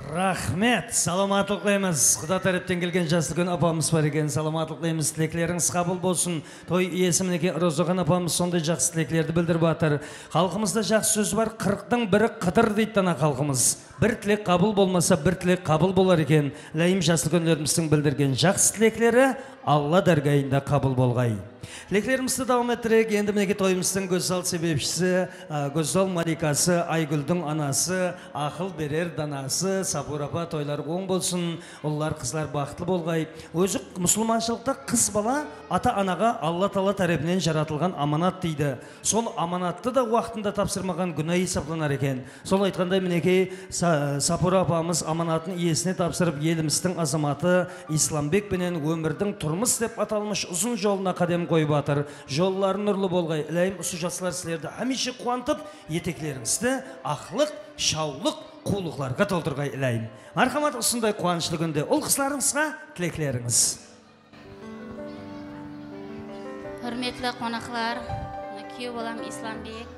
Рахмет, саламатлық дейміз. Құда тараптан келген Жасылгүл апамыз бар екен. Саламатлық дейміз. Тілеклеріңіз қабыл болсын. Той иесі мінекей Розоған апамыз сондай жақсы тілеклерді білдіріп жатыр. Халқымызда жақсы сөз бар, 40-тың бірі қыдыр дейді ана халқымыз. Бір тілек қабыл болмаса, бір тілек қабыл болар екен. Ләйім Жасылгүлдеріміздің білдірген жақсы тілеклері Алла даргайында қабыл болғай. Тілектерімізді давам еттірек, енді мінеке тойымыздың көзсал себепшісі, көзсал маликасы, Айгүлдің анасы, ақыл берер данасы, Сабур апа тойлар оң болсын, ұллар қызлар бақытлы болғай. Өзі мұсылманшылықта қыз бала ата-анаға Алла Тағала тарапынан жаратылған аманат дейді. Сол аманатты да уақытында тапсырмаған күнә есептелер екен. Сол айтқандай мінеке Сабур апамыз аманатын иесіне тапсырып, еліміздің азаматы Исламбек пенен өмірдің тұрмыс деп аталмыш ұзын жолына қадам қойып жатыр. Жоллары нұрлы болғай. Илайым осы жасылар сілерді әмеше қуантып, етеклеріңізді ақлық, шаулық, қулықларға толтырғай илайым. Мархамат осындай қуанышлы күнде ұл қызларыңызға тілеклеріңіз. Hürmetli qonaqlar, kүйеу балам Исламбек,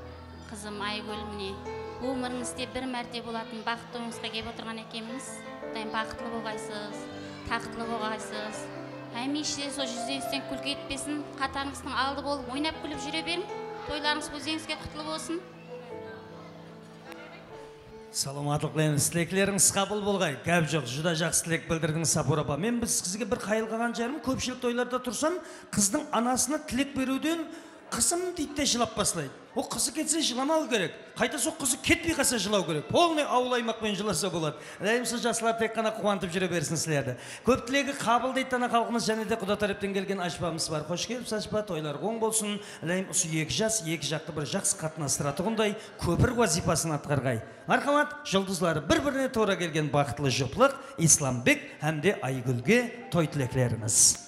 қызым Айгүл, міне өміріңізде бір мәрте болатын бақытты ойыңызға келіп отырған екенміз. Құдайым бақытлы болғайсыз, тақтылы болғайсыз. Әмеше сол жүзіңізден күлкі етпесін, қатарыңыздың алды болып ойнап күліп жүре берін. Тойларыңыз көзіңізге құтлы болсын. Саламатлық дейміз. Тілеклеріңіз қабыл болғай. Кәп жоқ, жүда жақсы тілек білдірдіңіз Сабур апа. Мен біз сізге бір қайылған жарым, көпшілік тойларда тұрсам, қыздың анасына тілек беруден қызым дейді жылап басылайды. О қызы кетсе жыламау керек. Қайта сол қызы кетпей қалса жылау керек. Полный ауыл аймақпен жыласа болады. Ләйімсіз жасылар тек қана қуантып жүре берсін сілерді. Көп тілегі қабыл дейді ана халқымыз, және де Құда тараптан келген Ашпамыз бар. Қош келіпсіз Ашпа, тойлар оң болсын. Ләйім осы екі жас, екі жақты бір жақсы қатынастыратығындай көпір вазипасын атқарғай. Мархамат, жұлдызлары бір-біріне тура келген бақытлы жұплық Исламбек әмде Айгүлге той тілеклеріміз.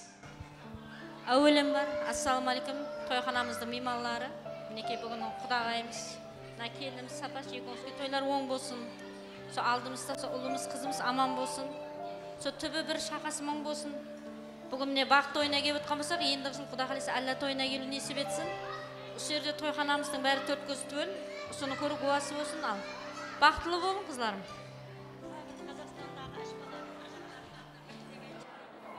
Әуелім бар, ассалаумалейкум, тойханамыздың мейманлары. Мінекей бүгін Құдағайымыз, келініміз Сапаш Жеконский тойлар оң болсын. Со алдымызда ұлымыз, қызымыз аман болсын. Со түбі бір шақасы мұң болсын. Бүгін міне бақ тойына келіп отқан болсақ, енді жыл Құда қаласа Алла тойына келу несіп етсін. Осы жерде тойханамыздың бәрі төрт көз түгел, соны көру қуасы болсын. Ал бақытлы болың қызларым.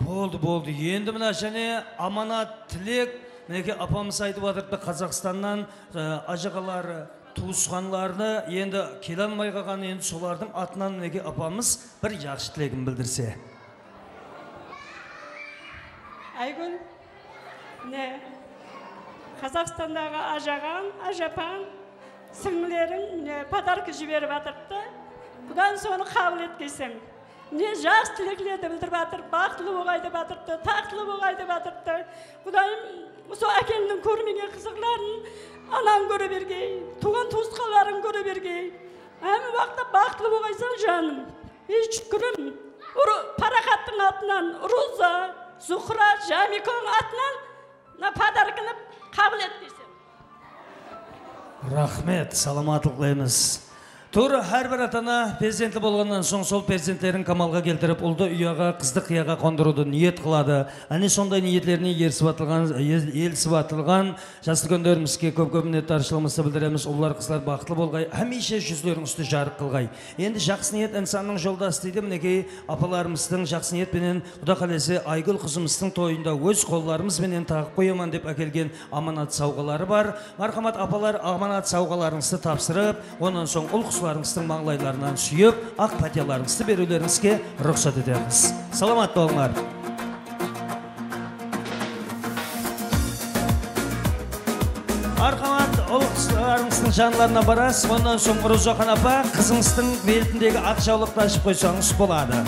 Болды. Енді мына және аманат тілек, мінеке апамыз айтып жатырды, Қазақстаннан ажығалары, туысқанларны енді келе алмай қалған, енді солардың атынан мінеке апамыз бір жақсы тілегін білдірсе. Айгүл, Қазақстандағы ажаған, ажапан, сіңлерің подарка жіберіп жатырды. Бұдан соны қабыл еткейсің. Не жас тілеклерді білдіріп жатыр, бақытлы болғай деп жатырды, тақтылы болғай деп жатырды. Құдайым, осы әкеңнің көрмеген қызықларын анан көре бергей, туған туысқаларын көре бергей. Әмі уақытта бақытлы болғайсан жаным. Шүкірім, парақаттың атынан Роза, Зухра, Жамикоң атынан подарканы қабыл еткейсің. Рахмет, саламатлық дейміз. Тура әрбір атана перзенті болғаннан соң сол перзенттерін камалға келтіріп, ұлды ұяға, қызды қияға қондыруды ниет қылады. Әне сондай ниеттеріне елсіп атылған жасыл көндерімізге көп-көп миннеттаршылығымызды білдіреміз. Ұллар қызлар бақытлы болғай, әмейше жүздеріңізді жарық қылғай. Енді жақсы ниет инсанның жолдасы дейді. Мінекей апаларымыздың жақсы ниетпенен Құда қаласа Айгүл қызымыздың тойында өз қолларымызбенен тағып қояман деп әкелген аманат сауғалары бар. Мархамат апалар аманат сауғаларыңызды тапсырып, онан соң ұл құсыларыңыздың маңлайларынан сүйіп, ақ пәтияларыңызды берулеріңізге рұқсат етеміз. Саламат болыңдар. Мархамат ұл құсыларыңыздың жанларына барас, онан соң Розохан апа қызыңыздың белтіндегі ақ жаулықты ашып қойсаңыз болады.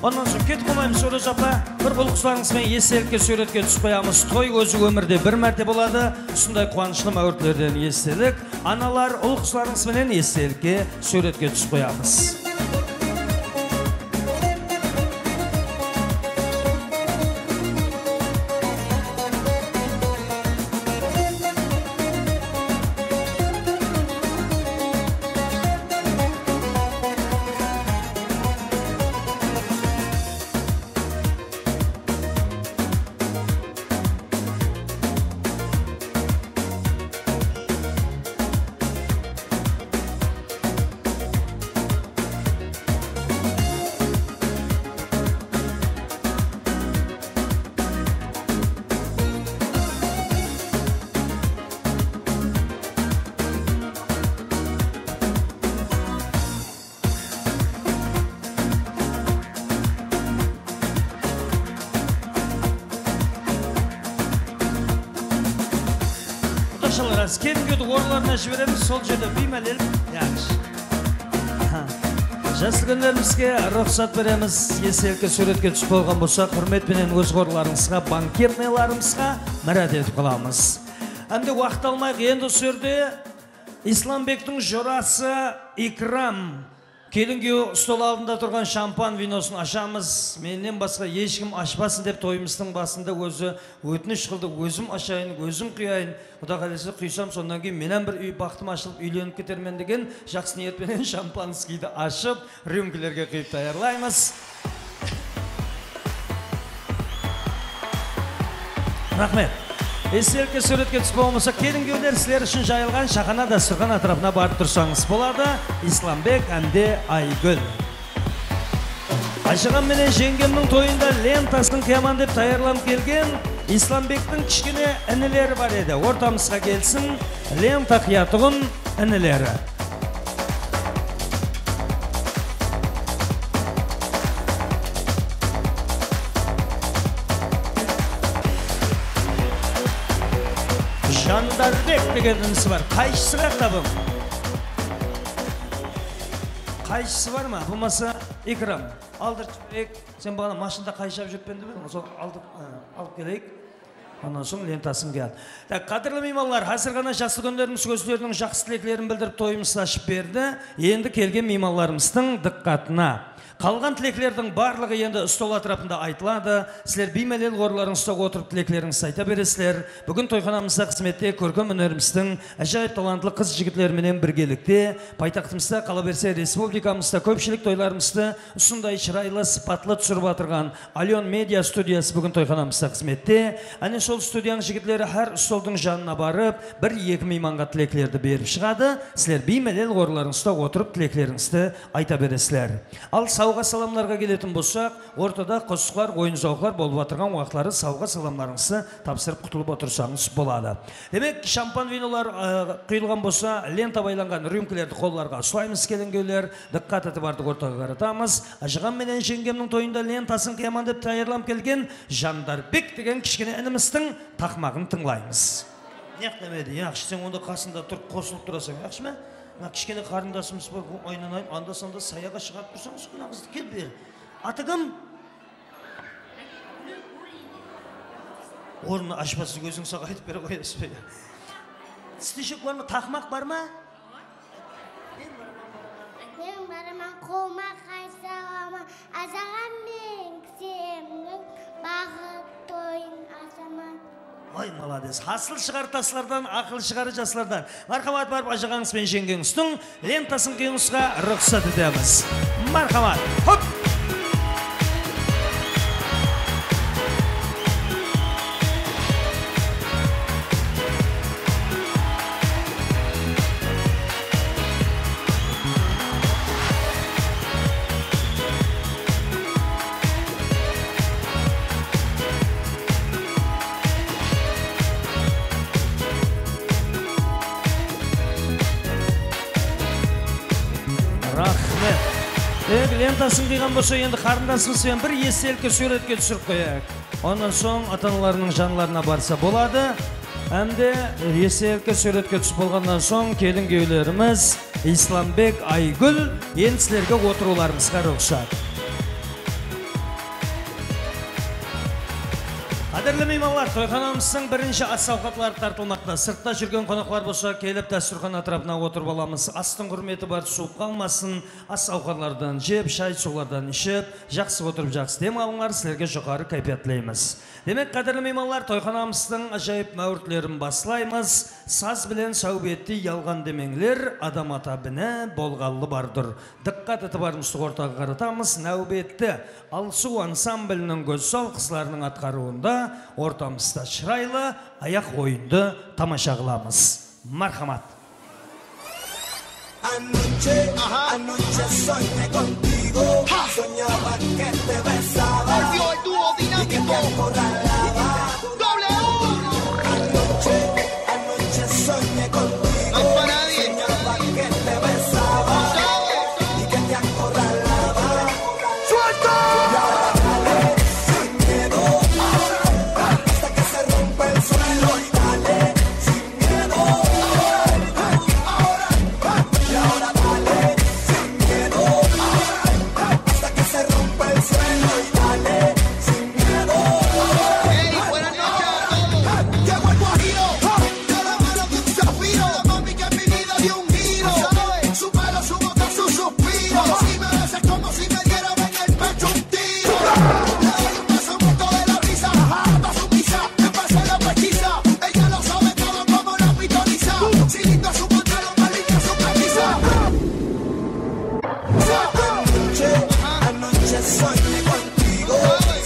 Ondan soң кетіп қоймаймыз Роза апа. Бір ұл құсыларыңызбен естелікке суретке түсіп қоямыз. Той өзі өмірде бір мәрте болады. Осындай қуанышлы мәуірлерден естелік. Аналар ұл құсыларыңызбенен естелікке суретке түсіп қоямыз. Келінгеді орыларына жібереміз, сол жерде беймәлеліп, яғыш. Жасыл күндерімізге рұқсат береміз, естелікке суретке түсіп болған болса, құрметпенен өз қорларыңызға, банкетнеларымызға мәрәт етіп қаламыз. Әмде уақыт алмайық, енді сөйірде Исламбектің жорасы Икрам. Келінге стол алдында тұрған шампан виносын ашамыз. Менен басқа ешкім ашпасын деп тойымыздың басында өзі өтініш қылды. Өзім ашайын, өзім құяйын. Құда қаласа құйсам, сондан кейін менен бір үй бақтым ашылып, үйленіп кетермен деген жақсы ниетпенен шампанскийді ашып, рюмкілерге құйып даярлаймыз. Рахмет. Естелікке суретке түсіп болмаса, келінгеулер сілер үшін жайылған шақана дастырған атырапына барып тұрсаңыз болады. Исламбек әмде Айгүл. Ашыған менен жеңгемнің тойында лентасын қияман деп таярланып келген Исламбектің кішкене інілері бар еді. Ортамызға келсін лента қиятығын інілері. Жандарбек деген інісі бар. Қайшысы қақтабым? Қайшысы бар ма? Бұлмаса Икрам. Алдыр жүрек. Сен бағана машында қайшап жүрпенді бе? Сол алып келейік. Ondan soң лентасын келді. Қадірлі меймандар, қазір ғана жасыл күндеріміз көздерінің жақсы тілеклерін білдіріп тойымызды ашып берді. Енді келген меймандарымыздың диққатына. Қалған тілеклердің барлығы енді стол атырапында айтылады. Сілер беймәлел қорларыңызда отырып тілеклеріңізді айта бересілер. Бүгін тойханамызда қызметте көркем өнеріміздің әжайып талантлы қыз жігітлеріменен біргелікте, пайтақтымызда қала берсе республикамызда көпшілік тойларымызды ұсындай шырайлы, сыпатлы түсіріп атырған Альон медиа студиясы бүгін тойханамызда қызметте. Әне сол студияның жігітлері әр столдың жанына барып, бір-екі мейманға тілеклерді беріп шығады. Сілер беймәлел қорларыңызда отырып тілеклеріңізді айта бересілер. Ал сауға саламларға келетін болсақ, ортада қосықлар, ойын зауқлар болып атырған уақытлары сауға саламларыңызды тапсырып құтылып отырсаңыз болады. Демек, шампан винолар құйылған болса, лента байланған рюмкілерді қолларға ұстаймыз келінгеулер, диққат етіп артық ортаға қаратамыз. Ажыған менен жеңгемнің тойында лентасын қияман деп таярлам келген Жандарбек деген кішкене ініміздің тақмағын тыңлаймыз. Неқ демеді, яқшы, сен онда қасында тұрып қосылып тұрасың, яқшы ма? Kішкене қарындасымыз бар, айнанайын, анда-санда саяға шығарып тұрсаңыз, мына қызды кел бері. Аты кім? Орны ашпасы көзің саға айтып бере қоясыз бе? Стишек бар ма, тақмақ бар ма? Мен барыман қолма қайсағама, азаған мен кісемнің бағыт тойын асаман. Ой, молодец. Хасыл шығар таслардан, ақыл шығары жаслардан. Мархамат барып, ажағаңыз бен жеңгеңіздің лентасын кеңізға рұқсат етеміз. Мархамат. Хоп! Лентасын қиған болса, енді қарындасымызбен бір естелікке суретке түсіріп қояйық. Онан соң ата-аналарының жанларына барса болады. Әмде естелікке суретке түсіп болғаннан соң келін күйеулеріміз Исламбек, Айгүл енді сілерге отыруларыңызға рұқсат. Қадірлі меймандар, тойханамыздың бірінші ас-ауқатлары тартылмақта. Сыртта жүрген қонақтар болса, келіп дастархан атырабына отырып аламыз. Астың құрметі бар, суып қалмасын. Ас-ауқатлардан жеп, шай сулардан ішіп, жақсы отырып жақсы дем алыңдар, сілерге жоғары кайфият тілейміз. Демек, қадірлі меймандар, тойханамыздың ажайып мәуіртлерін басылаймыз. Саз білен сәубетті ялған демеңлер, адам ата біні болғалы бардыр. Дыққат еті барымызды ортаға қаратамыз. Нәубетті Алсу ансамблінің көз сол қызларының атқаруында ортамызда шырайлы аяқ ойынды тамаша қыламыз. Мархамат. Anoche soñé contigo, soñaba que te besaba y que te acorralaba. Anoche soñé contigo, soñaba que te besaba y que te acorralaba. ¡Suelta! Y ahora dale, sin miedo, hasta que se rompe el suelo y dale, sin miedo. Y ahora dale, sin miedo, hasta que se rompe el suelo y dale, sin miedo. Hey, buenas noches a todos. Llegó el guajiro, de la mano de un zafiro. La mami que mi vida dio un giro. Su pelo, su boca, su suspiro. Si me besas como si me dieran en el pecho un tiro. Le doy un beso muerto de la risa. Hasta su misa, me pasa la pesquisa. Ella lo sabe todo como la pitoniza. Si lindo su pantalón, más linda su camisa. Anoche soñé contigo,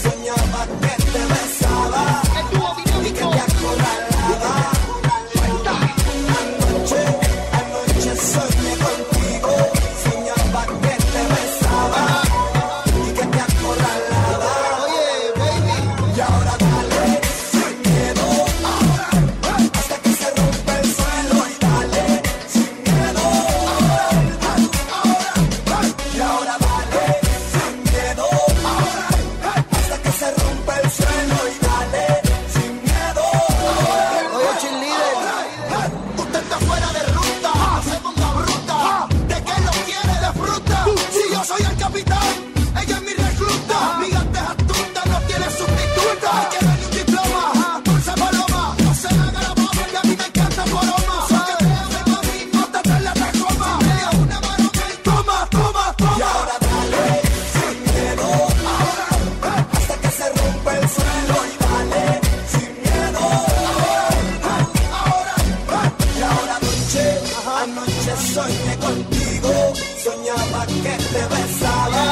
soñaba que te besaba y que te acorralaba. Anoche soñé contigo, soñaba que te besaba y que te acorralaba. Oye, baby, y ahora dale, sin miedo, hasta que se rompe el suelo y dale, sin miedo. Y ahora dale, sin miedo, hasta que se rompe el suelo y dale, sin miedo. Oye, cheerleader, usted está fuera de ruta, se ponga bruta, ¿de qué lo quiere de fruta? Si yo soy el capitán, ella es mi recluta, mi gata es astuta, no tiene sustituta. Hay que darle un diploma, dulce paloma, no se haga la boba, que a mí me encanta poroma. Que te ame, mami, no te traes la tacoma. Me da una mano que toma, toma, toma. Y ahora dale, sin miedo, hasta que se rompe el suelo y dale, sin miedo. Y ahora anoche soñé contigo, soñaba que te besaba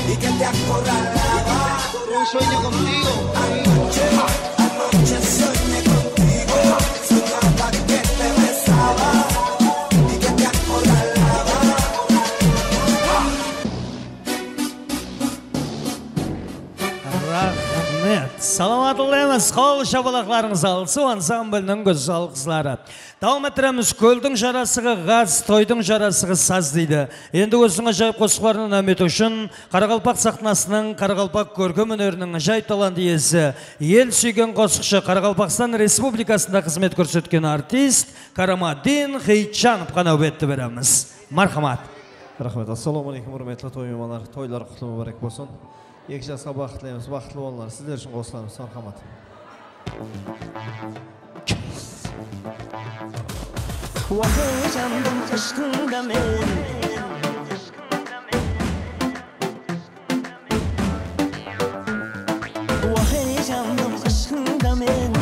y que te acorralaba. Un sueño contigo. Anoche soñé contigo, soñaba que te besaba y que te acorralaba. Рахмет. Саламатуллем Келеміз қол шабалақларыңыз алысы ансамблінің көзсал қызлары. Davam ettiremiz kölдің жарасығы ғаз, тойдың жарасығы саз дейді. Енді өзіңі жайып қосқыларының әмет үшін Қарақалпақ сахнасының Қарақалпақ көркем өнерінің жай талант иесі, ел сүйген қосықшы Қарақалпақстан Республикасында қызмет көрсеткен артист Карамадин Хейтжанов қана өбетті береміз. Мархамат. Рахмет. Ассаламу алейкум, құрметті той меймандар. Тойлар құтлы мүбәрәк болсын. Екі жасқа бақыт тілейміз, бақытлы болыңдар. Сіздер үшін қосыламыз. Мархамат. Vahey candım aşkında men Vahey candım aşkında men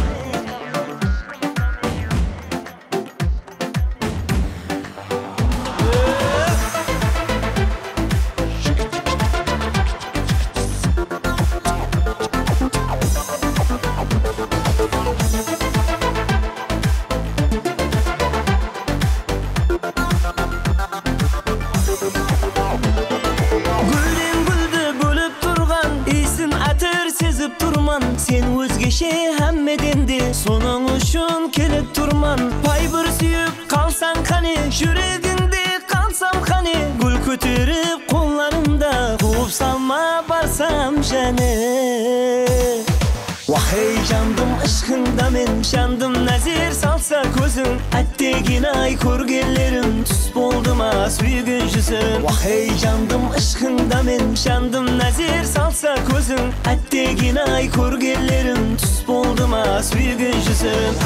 Sen özgeşe hemmedendi sonun üçün kelip turman Pay bir süyüp kalsan kani Yüreğinde kalsam kani Gül kötürüp kollarımda Kup salma barsam jane Vahey candım aşkında men Şandım nazir salsa közün Attegin ay körgellerim Tüs bolduma süygün yüzün Vahey candım aşkında men Şandım nazir salsa közün Attegin ay körgellerim Tüs bolduma süygün yüzün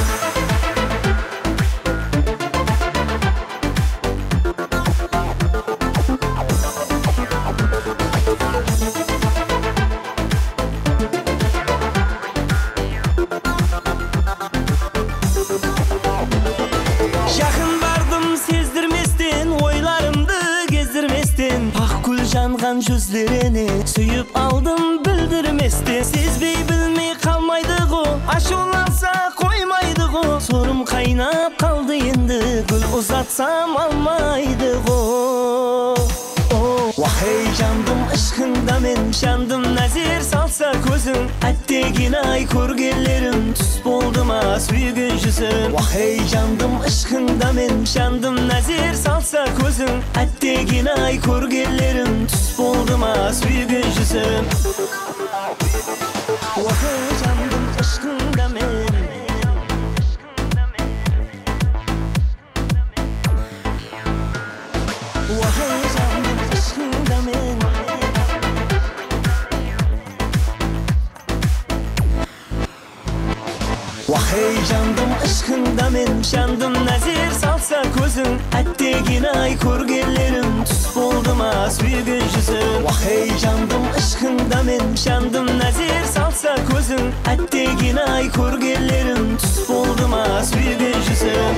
Jangan yüzlerini Süyüp aldım bildirmesti Sezbey bilmey kalmaydık o Aşulansa koymaydık o Sorum kaynap kaldı endi Gül uzatsam almaydık o Vahey candım aşkında men Şandım nazir salsa közün Attegin ay körgellerim Tüs bolduma süygün yüzün Vahey candım aşkında men Şandım nazir salsa közün Attegin ay körgellerim Tüs bolduma süygün yüzün Vahey candım aşkında men Vahey candım aşkında men Vahey candım aşkında men Şandım nazir salsa közün Attegin ay körgellerim Tüs bolduma süygün yüzün Vahey candım aşkında men Şandım nazir salsa közün Attegin ay körgellerim Tüs bolduma süygün yüzün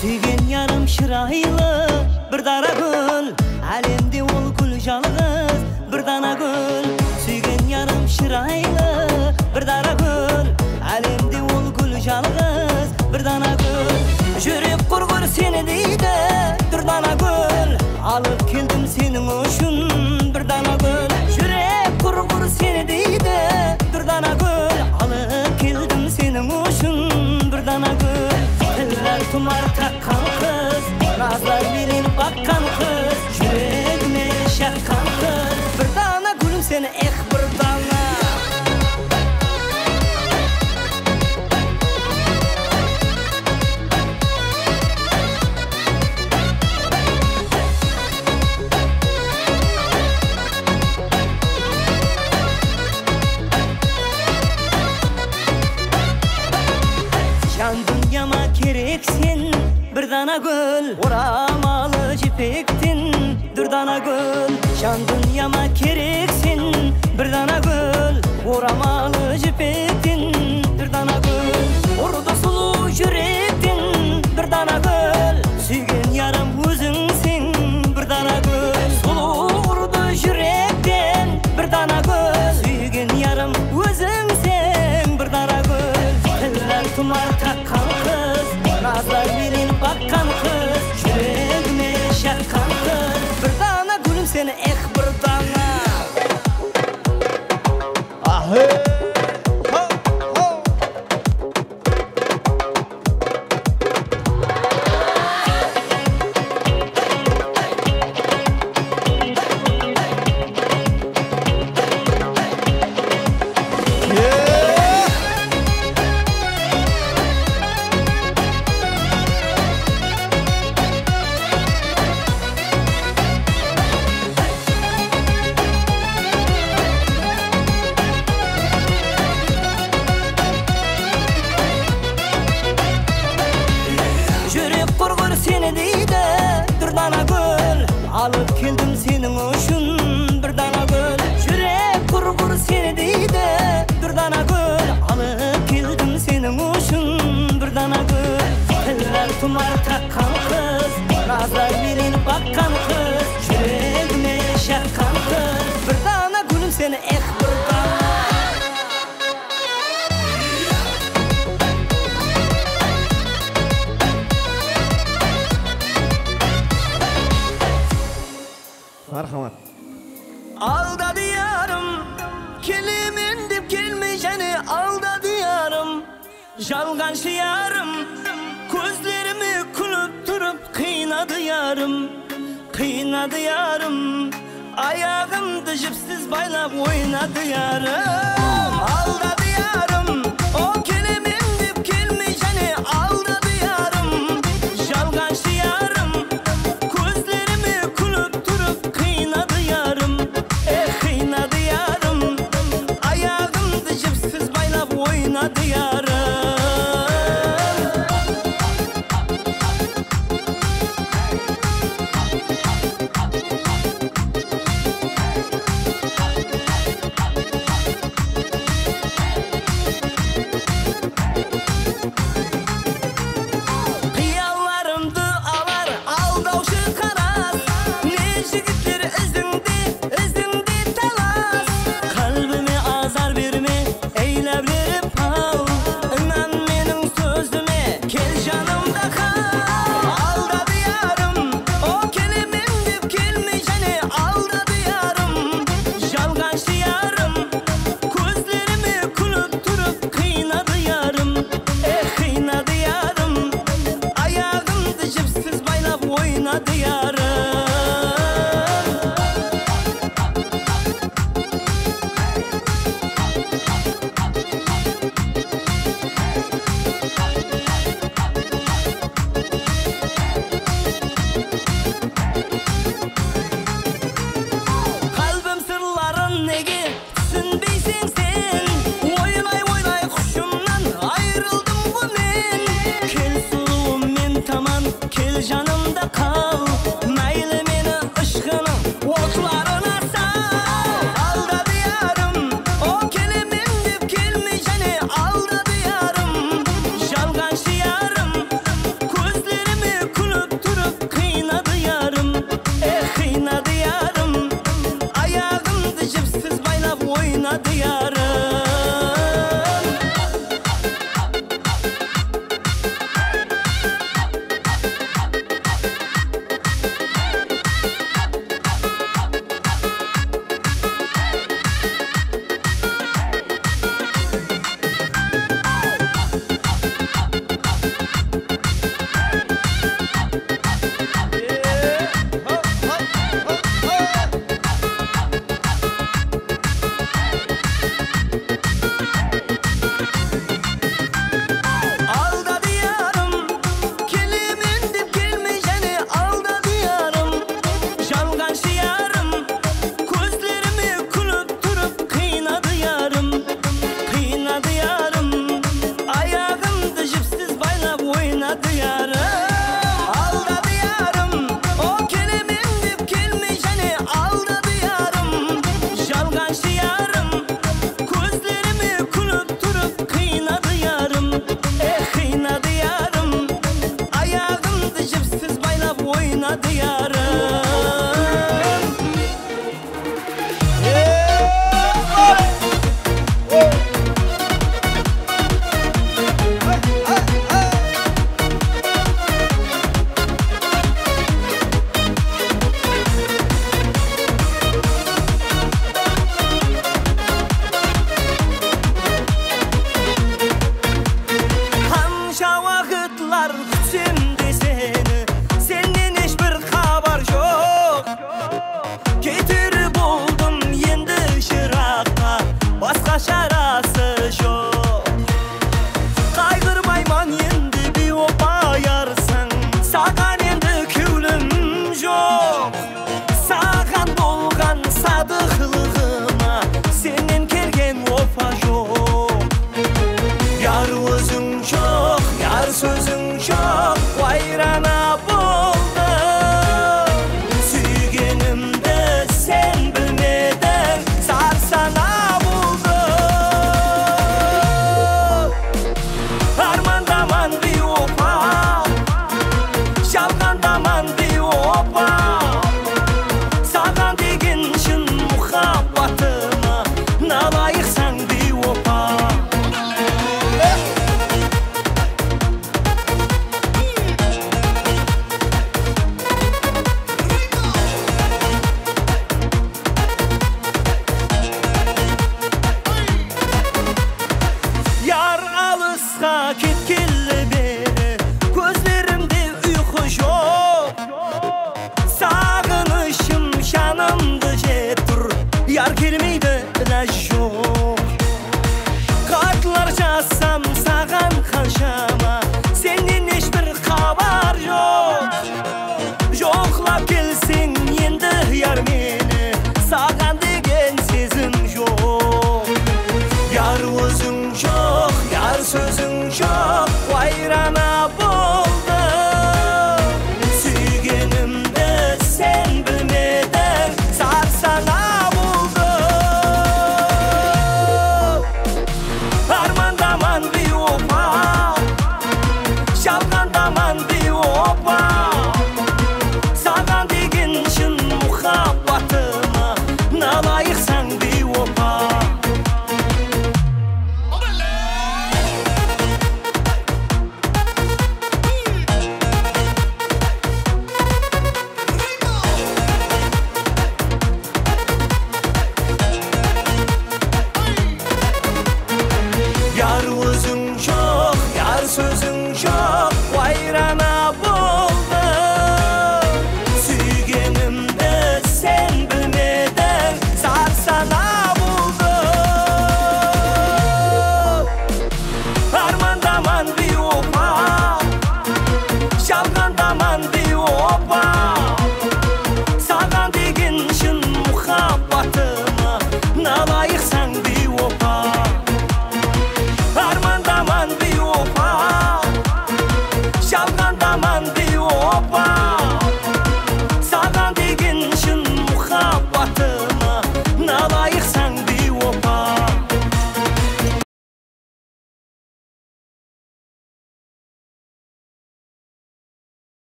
Süygen yarım şıraylı bir dara gül Alemde ol gül жалғыз bir dana gül Süygen yarım şıraylı bir dara gül Alemde ol gül жалғыз bir dana gül Jürek kurgur seni deydi bir dana gül Alıp keldim senin üçün bir dana gül Jürek kurgur seni deydi bir dana gül Alıp keldim senin üçün bir dana gül Eller tumar takkan kız Nazlar bilinip bakkan kız Yüreğime şakkan kız Bir dana gülüm seni bir dana Can dünyama gereksin bir dana gül Oramalı cipektin bir dana gül Can dünyama gereksin bir dana gül Oramalı cipektin bir dana gül alıp keldim senin üçün bir dana gül. Yürek kurgur seni deydi bir dana gül. Alıp keldim senin üçün bir dana gül. Eller tumar takkan kız, nazar verin bakkan kız. Yüreğime yaşarkan kız, bir dana gülüm seni bir dana. Marhamat. Alda diyarım, kelimin dip kelmeyeni alda diyarım. Жалғаншы yarım, gözlerimi kulüp durup kıynadı yarım. Kıynadı yarım, ayağımda jipsiz baylap oynadı yarım. Aldadı yarım, o kelimin dip kelmeyeni aldadı yarım. Жалғаншы yarım, gözlerimi kulüp durup kıynadı yarım. Kıynadı yarım, ayağımda jipsiz baylap oynadı yarım.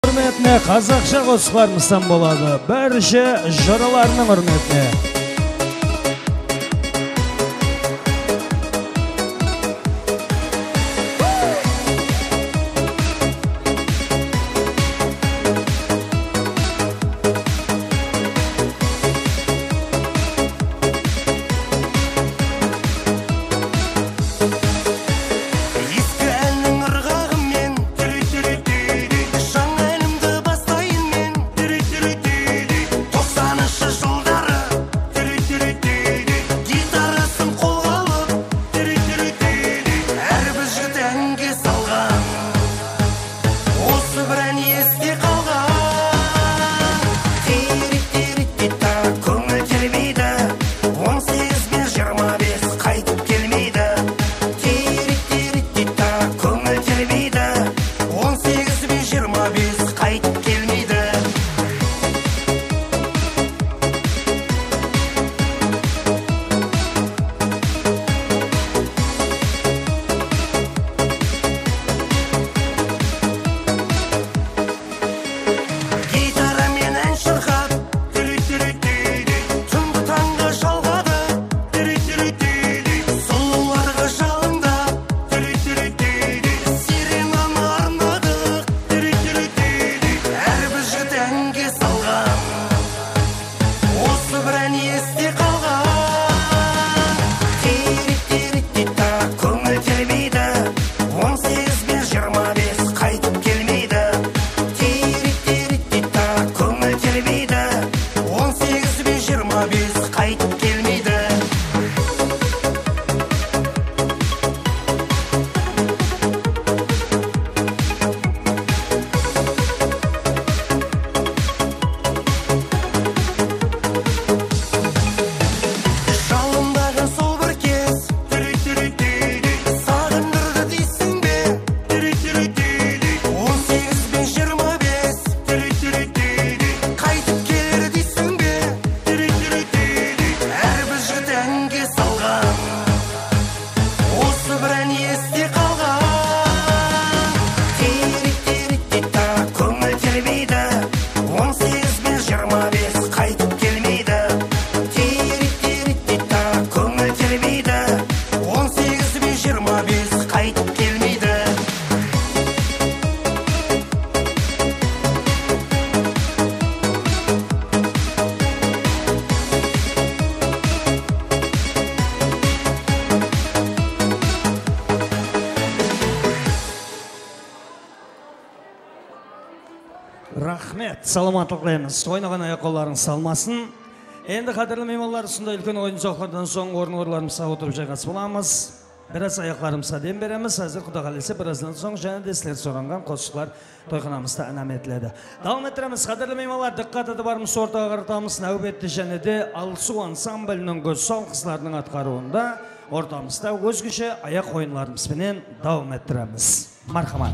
hürmetine Қазақша қосқармыстан болады. Бәріше жыраларының hürmetine. Рахмет, саламатлық дейміз. Ойнаған аяқ-қолдарың салмасын. Енді қадірлі меймандар, сондай үлкен ойын соққырдан соң орын-орындарымызға отырып жайғасып боламыз. Біраз аяқларымызға дем береміз. Әзір Құда қаласа біраздан соң және де сілер соранған қосшылар тойханамызда әнәм етіледі. Давам еттіреміз, қадірлі меймандар, диққат етіп барымыз ортаға қаратамыз. Нәубетті және де Алсу ансамблінің көз салқысыларының атқаруында ортамызда өзгеше аяқ ойынларымызбенен давам еттіреміз. Мархамат.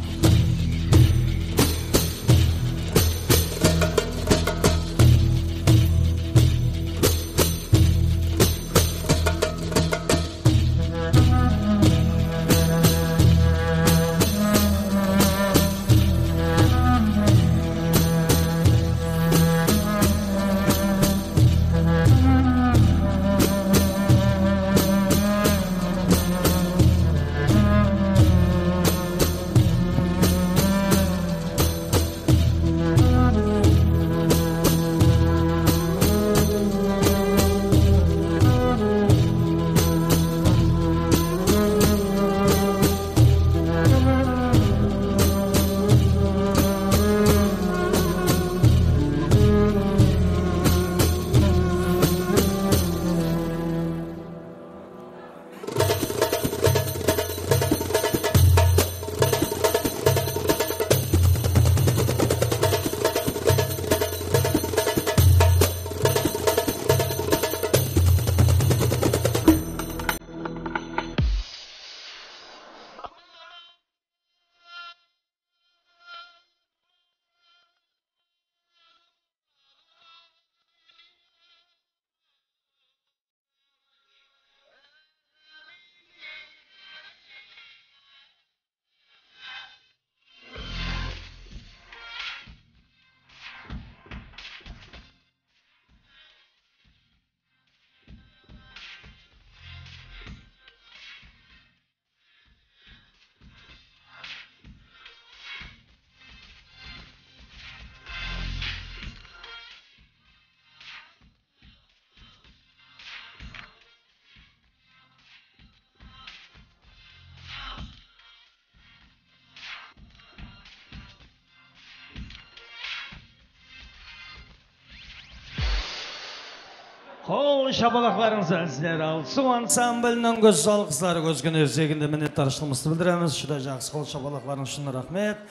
Қол шапалақларыңызды сіздер ал. Су ансамблінің көз алғыстары көзген өзегінде миннеттаршылығымызды білдіреміз. Шыда жақсы қол шапалақларың үшін рахмет.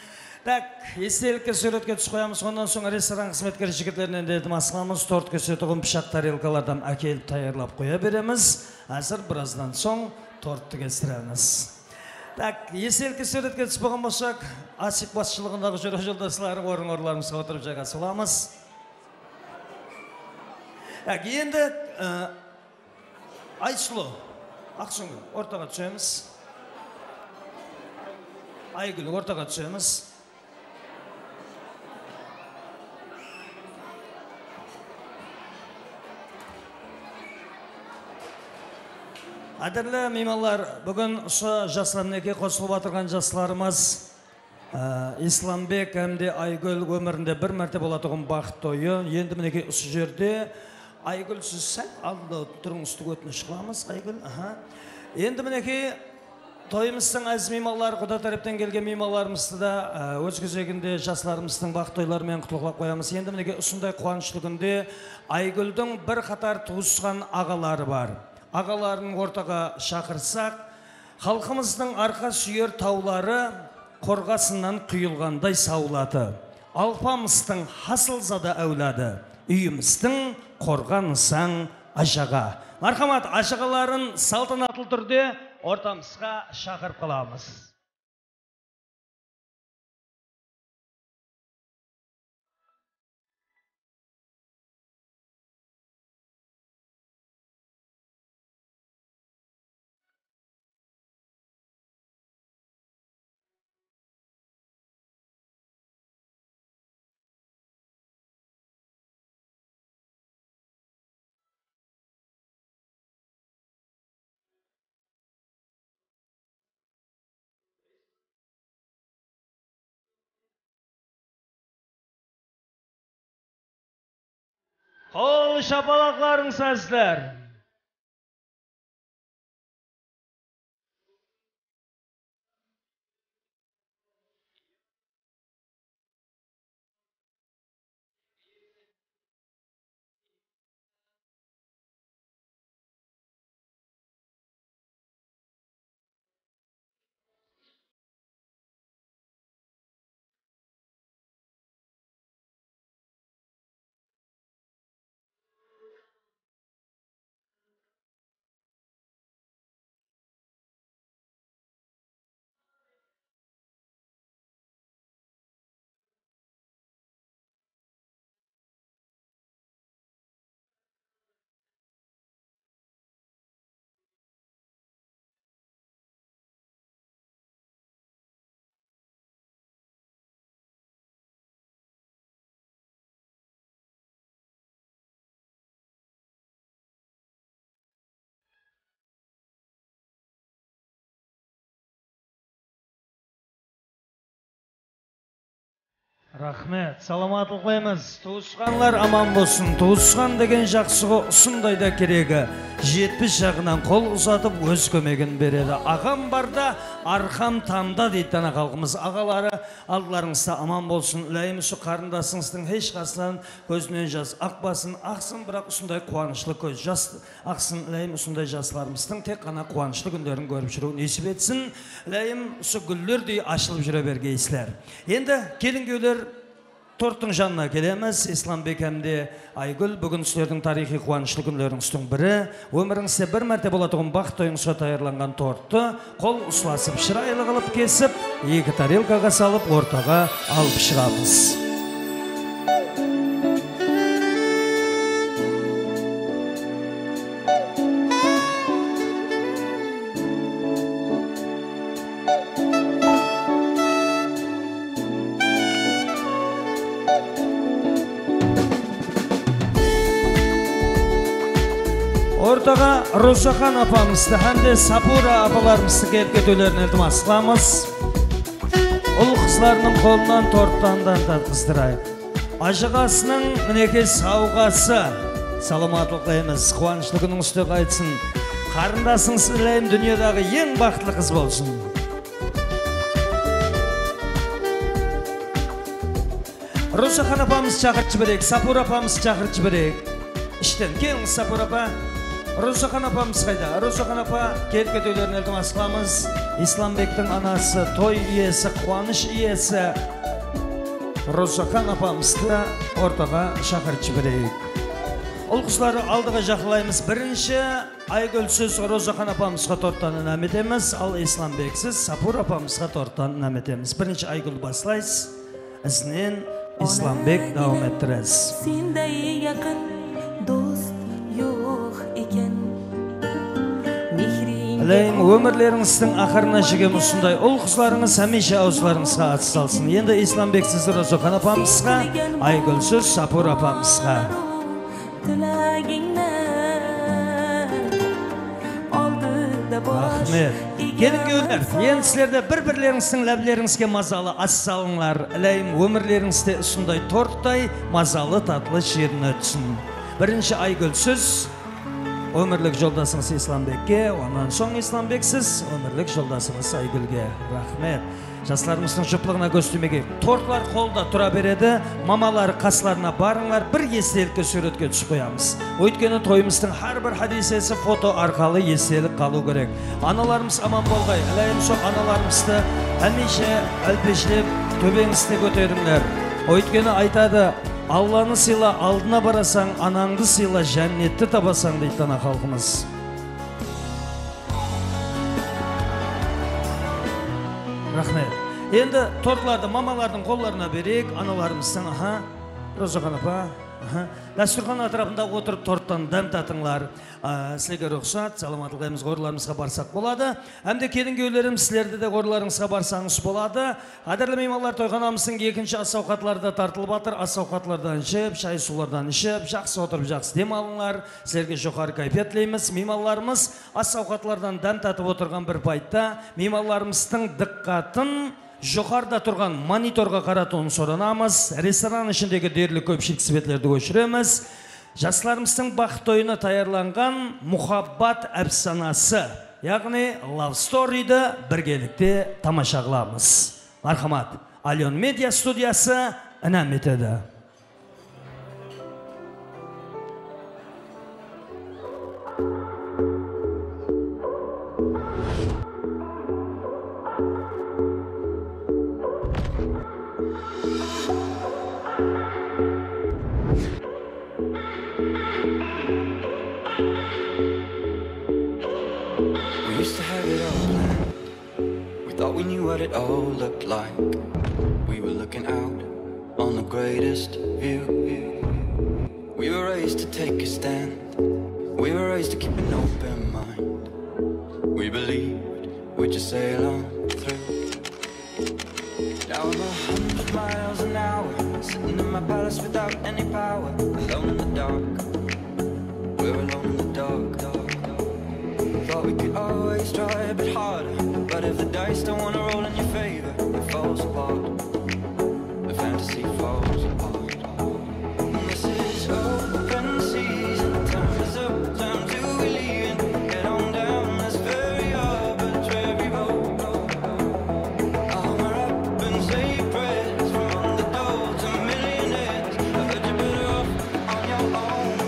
Так, естелікке суретке түс қоямыз. Ондан соң ресторан қызметкер жігітлерінен де асқамыз. Тортқа сөтіғын пішақ тарелкалардан әкеліп таярлап қоя береміз. Әзір біраздан соң тортты кестіреміз. Так, естелікке суретке түс болған болсақ, Асик басшылығындағы жүрі жолдаслары орын-орларымызға отырып жайға соламыз. Енді Айсұлу, Ақсұңгүл, ортаға түсеміз. Айгүл, ортаға түсеміз. Адырлы меймандар, бүгін жастарыneке қосылып отырған жастарымыз Исламбек әмде Айгүл өмірінде бір мәрте болатығын бақыт тойы. Енді мінеке ұсы жерде Айгүл сіз сәл алды тұрыңызды өтініш қыламыз, Айгүл. Енді мінеке тойымыздың әз мейманлар, құда тараптан келген мейманларымызды да өз кезегінде жастарымыздың бақыт тойларымен құттықтап қоямыз. Енді мінеке осындай қуанышты күнде Айгүлдің бір қатар туысқан ағалары бар. Ағаларын ортаға шақырсақ, халқымыздың арқа сүйер таулары қорғасынан құйылғандай саулады. Алпамыстың хасылзада әулады. Үйіміздің қорғанысаң ажаға. Мархамат, ажағаларын салтанатты түрде ортамызға шақырып қаламыз. Қол шапалақларың сәздер. Рахмет, саламатлық қоймыз. Туысқанлар аман болсын. Туысқан деген жақсығы ұсындайда керегі. 70 жағынан қол ұзатып өз көмегін береді. Ағам барда, арқам тамда дейді дана қалқымыз. Ағалары алдыларыңызда аман болсын. Үләйімісі қарындасыңыздың еш қасынан көзінен жас ақбасын, ақсын, бірақ ұсындай қуанышлы көз жас ақсын. Үләйім ұсындай жасыларымыздың тек қана қуанышлы күндерін көріп жүру несіп етсін. Үләйім ұсы гүллердей ашылып жүре бергейсілер. Енді келінгеулер торттың жанына келеміз. Исламбек әмде Айгүл, бүгін сіздердің тарихи қуанышлы күндеріңіздің бірі. Өміріңізде бір мәрте болатығын бақыт тойыңызға таярланған тортты қол ұсласып, шырайлы қылып кесіп, 2 тарелкаға салып, ортаға алып шығамыз. Ортаға Русахан апамызды, әмде Сапура апаларымызды келіп кетулерін ілтімас қыламыз. Ұл қызларының қолынан торттандан татқыздырайық. Ажығасының мінеке сауғасы. Саламатлық дейміз, қуанышлы күнің үсті қайтсын. Қарындасыңыз ілейім дүниедағы ең бақытлы қыз болсын. Русахан апамыз шақыртшы берек, Сапура апамыз шақыртшы берек. İşten gelin Sapur apa. Rusakan apamız kayda. Rusakan apa kelip ketelerini iltimas kılamız. İslambek'tin anası, toy iyesi, kuanış iyesi. Rusakan apamızda ortaga şakırçı bireyik. Ol kızları aldığa жақлаймыз. Birinci Aygülsüz Rusakan apamızga torttan inam etemiz. Al İslambeksiz Sapur apamızga torttan inam etemiz. Birinci Aygül baslayız. İznen İslambek devam ettirez. Sendey yakın dost yok eken. Әлейм өмірлеріңіздің ақырына жеген ұсындай ұл қызларыңыз әмеше аузларыңызға ат салсын. Енді Исламбексіз Розоқан апамызға, Айгүлсіз Сапур апамызға. Рахмет. Келінге өнер, енді сілерді бір-бірлеріңіздің ләбілеріңізге мазалы ас салыңлар. Әлейм өмірлеріңізде ұсындай торттай мазалы татлы жерін өтсін. Бірінші Айгүлсіз ömürlük жолдасыңыз İslamбекке, ondan soң İslamбексіз ömürlük жолдасыңыз Айгүлге. Рахмет. Жастарымыздың жұплығына көстімеге тортлар қолда тұра береді, мамалар қасыларына барыңлар, бір естелікке суретке түсіп қоямыз. Өйткені тойымыздың әрбір хадисесі фото арқалы естелік қалу керек. Аналарымыз аман болғай, әлейім соқ аналарымызды әмеше әлпешлеп төбеңізді көтеріңлер. Өйткені айтады, Алланы сыйла, алдына барасаң, анаңды сыйла, жәннетті табасаң дейді ана халқымыз. Рахмет. Енді тортларды мамалардың қолларына берейік, аналарымыздың, Розоқан апа, дәстүрхан атырапында отырып торттан дәм татыңлар. Сілерге рұқсат, саламатылығымыз ғорларымызға барсақ болады. Әмде келінге өлерім, сілерді де ғорларыңызға барсаңыз болады. Қадірлі меймандар, тойханамыздың екінші ас-ауқатларда тартылып атыр. Ас-ауқатлардан ішіп, шай сулардан ішіп, жақсы отырып, жақсы дем алыңлар. Сілерге жоғары кайфият тілейміз. Мейманларымыз ас-ауқатлардан дәм татып отырған бір пайтта мейманларымыздың диққатын жоғарда тұрған мониторға қаратуын соранамыз. Ресторан ішіндегі дерлік көпшілік светлерді көшіреміз. Жастарымыздың бақыт тойына таярланған мұхаббат әпсанасы, яғни Love Story'ді біргелікте тамаша қыламыз. Мархамат, Алион Медиа студиясы інәм етеді. Thought we knew what it all looked like. We were looking out on the greatest view. We were raised to take a stand. We were raised to keep an open mind. We believed we'd just sail on through. Now I'm 100 miles an hour, sitting in my palace without any power. Alone in the dark, we're alone in the dark. Thought we could always try a bit harder, but if the dice don't wanna roll in your favor, it falls apart. The fantasy falls apart. And this is open season, time is up, time to believe in. Get on down this very arbitrary road. Armor up and say prayers from underdogs to millionaires. I heard you're better off on your own.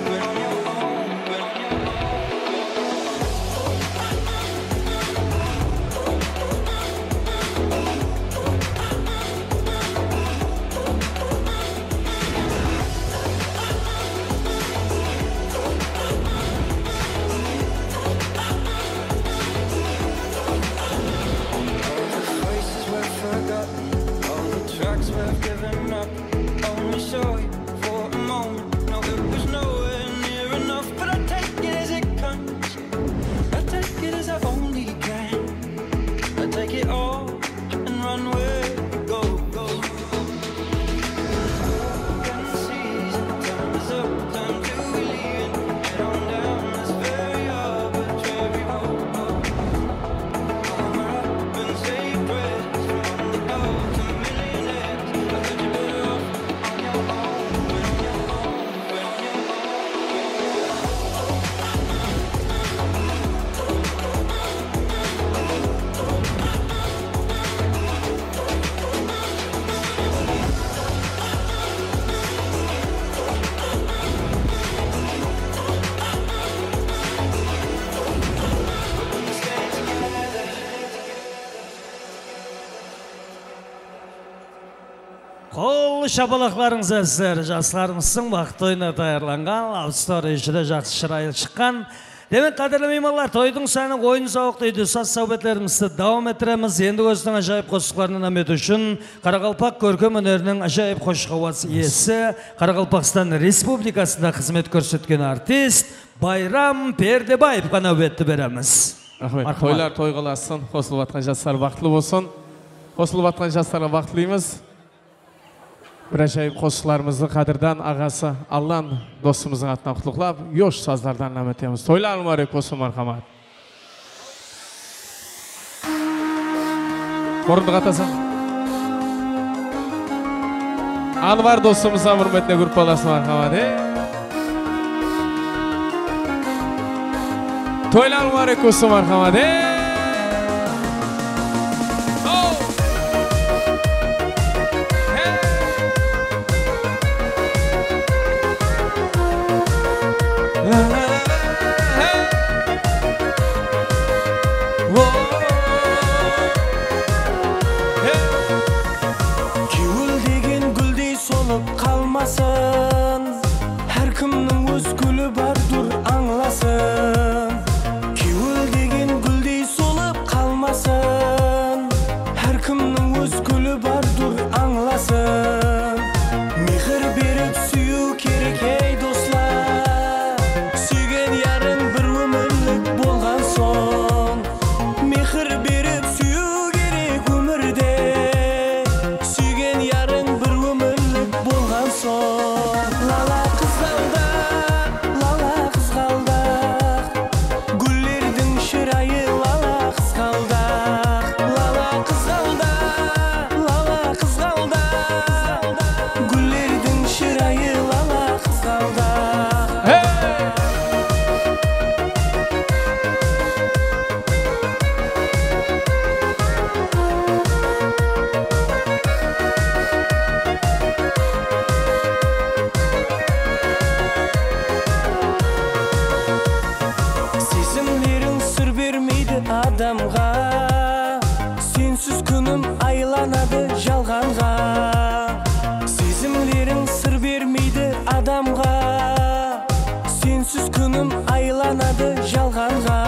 Қол шапалақларыңыз әзір, жастарымыздың бақытты ойына даярланған, австор ешіде жақсы шырайлы шыққан. Демек, қадірлі меймандар, тойдың сәнің ойын сауықты үйді саз сәубеттерімізді давам етіреміз. Енді өзінің ажайып қосықларынан әмет үшін Қарақалпақ көркем өнерінің ажайып қошқауат иесі, Қарақалпақстан Республикасында қызмет көрсеткен артист Байрам Пердебаев қана өтті береміз. Рахмет. Тойлар той қыласын, қосылып атқан жастар бақытлы болсын. Қосылып атқан жастарға бақытлымыз. Бір ажайып қосыларымызды қадырдан ағасы Аллан досымыздың атынан құтлықлап, yosh саздардан нәметеміз. Тойлар мүбәрек болсын, мархамат. Орынды қатасың. Анвар досымыздан құрметіне группаласын, мархамат. Toylar mübarek olsun marhamat. Gül degen güldey solup kalmasın. Her kimning o'z guli bardur anglasın. Her kimning o'z guli bardur anglasın. Mehr berip suyu kerak ey do'stlar. Suygan yarim bir umrlik bo'lgan so'ng. Mehr berip suyu kerak umrda. Suygan yarim bir umrlik bo'lgan so'ng. Lala qizg'aldoq, lala qizg'aldoq. Gullarning chiroyi lala qizg'aldoq. Lala qizg'aldoq, lala qizg'aldoq. Gullarning chiroyi lala qizg'aldoq. Sezimlerin sır vermeydi adamga. Sensiz günüm aylanadı жалғанға. Sezimlerin sır vermeydi adamga. Sensiz günüm aylanadı жалғанға.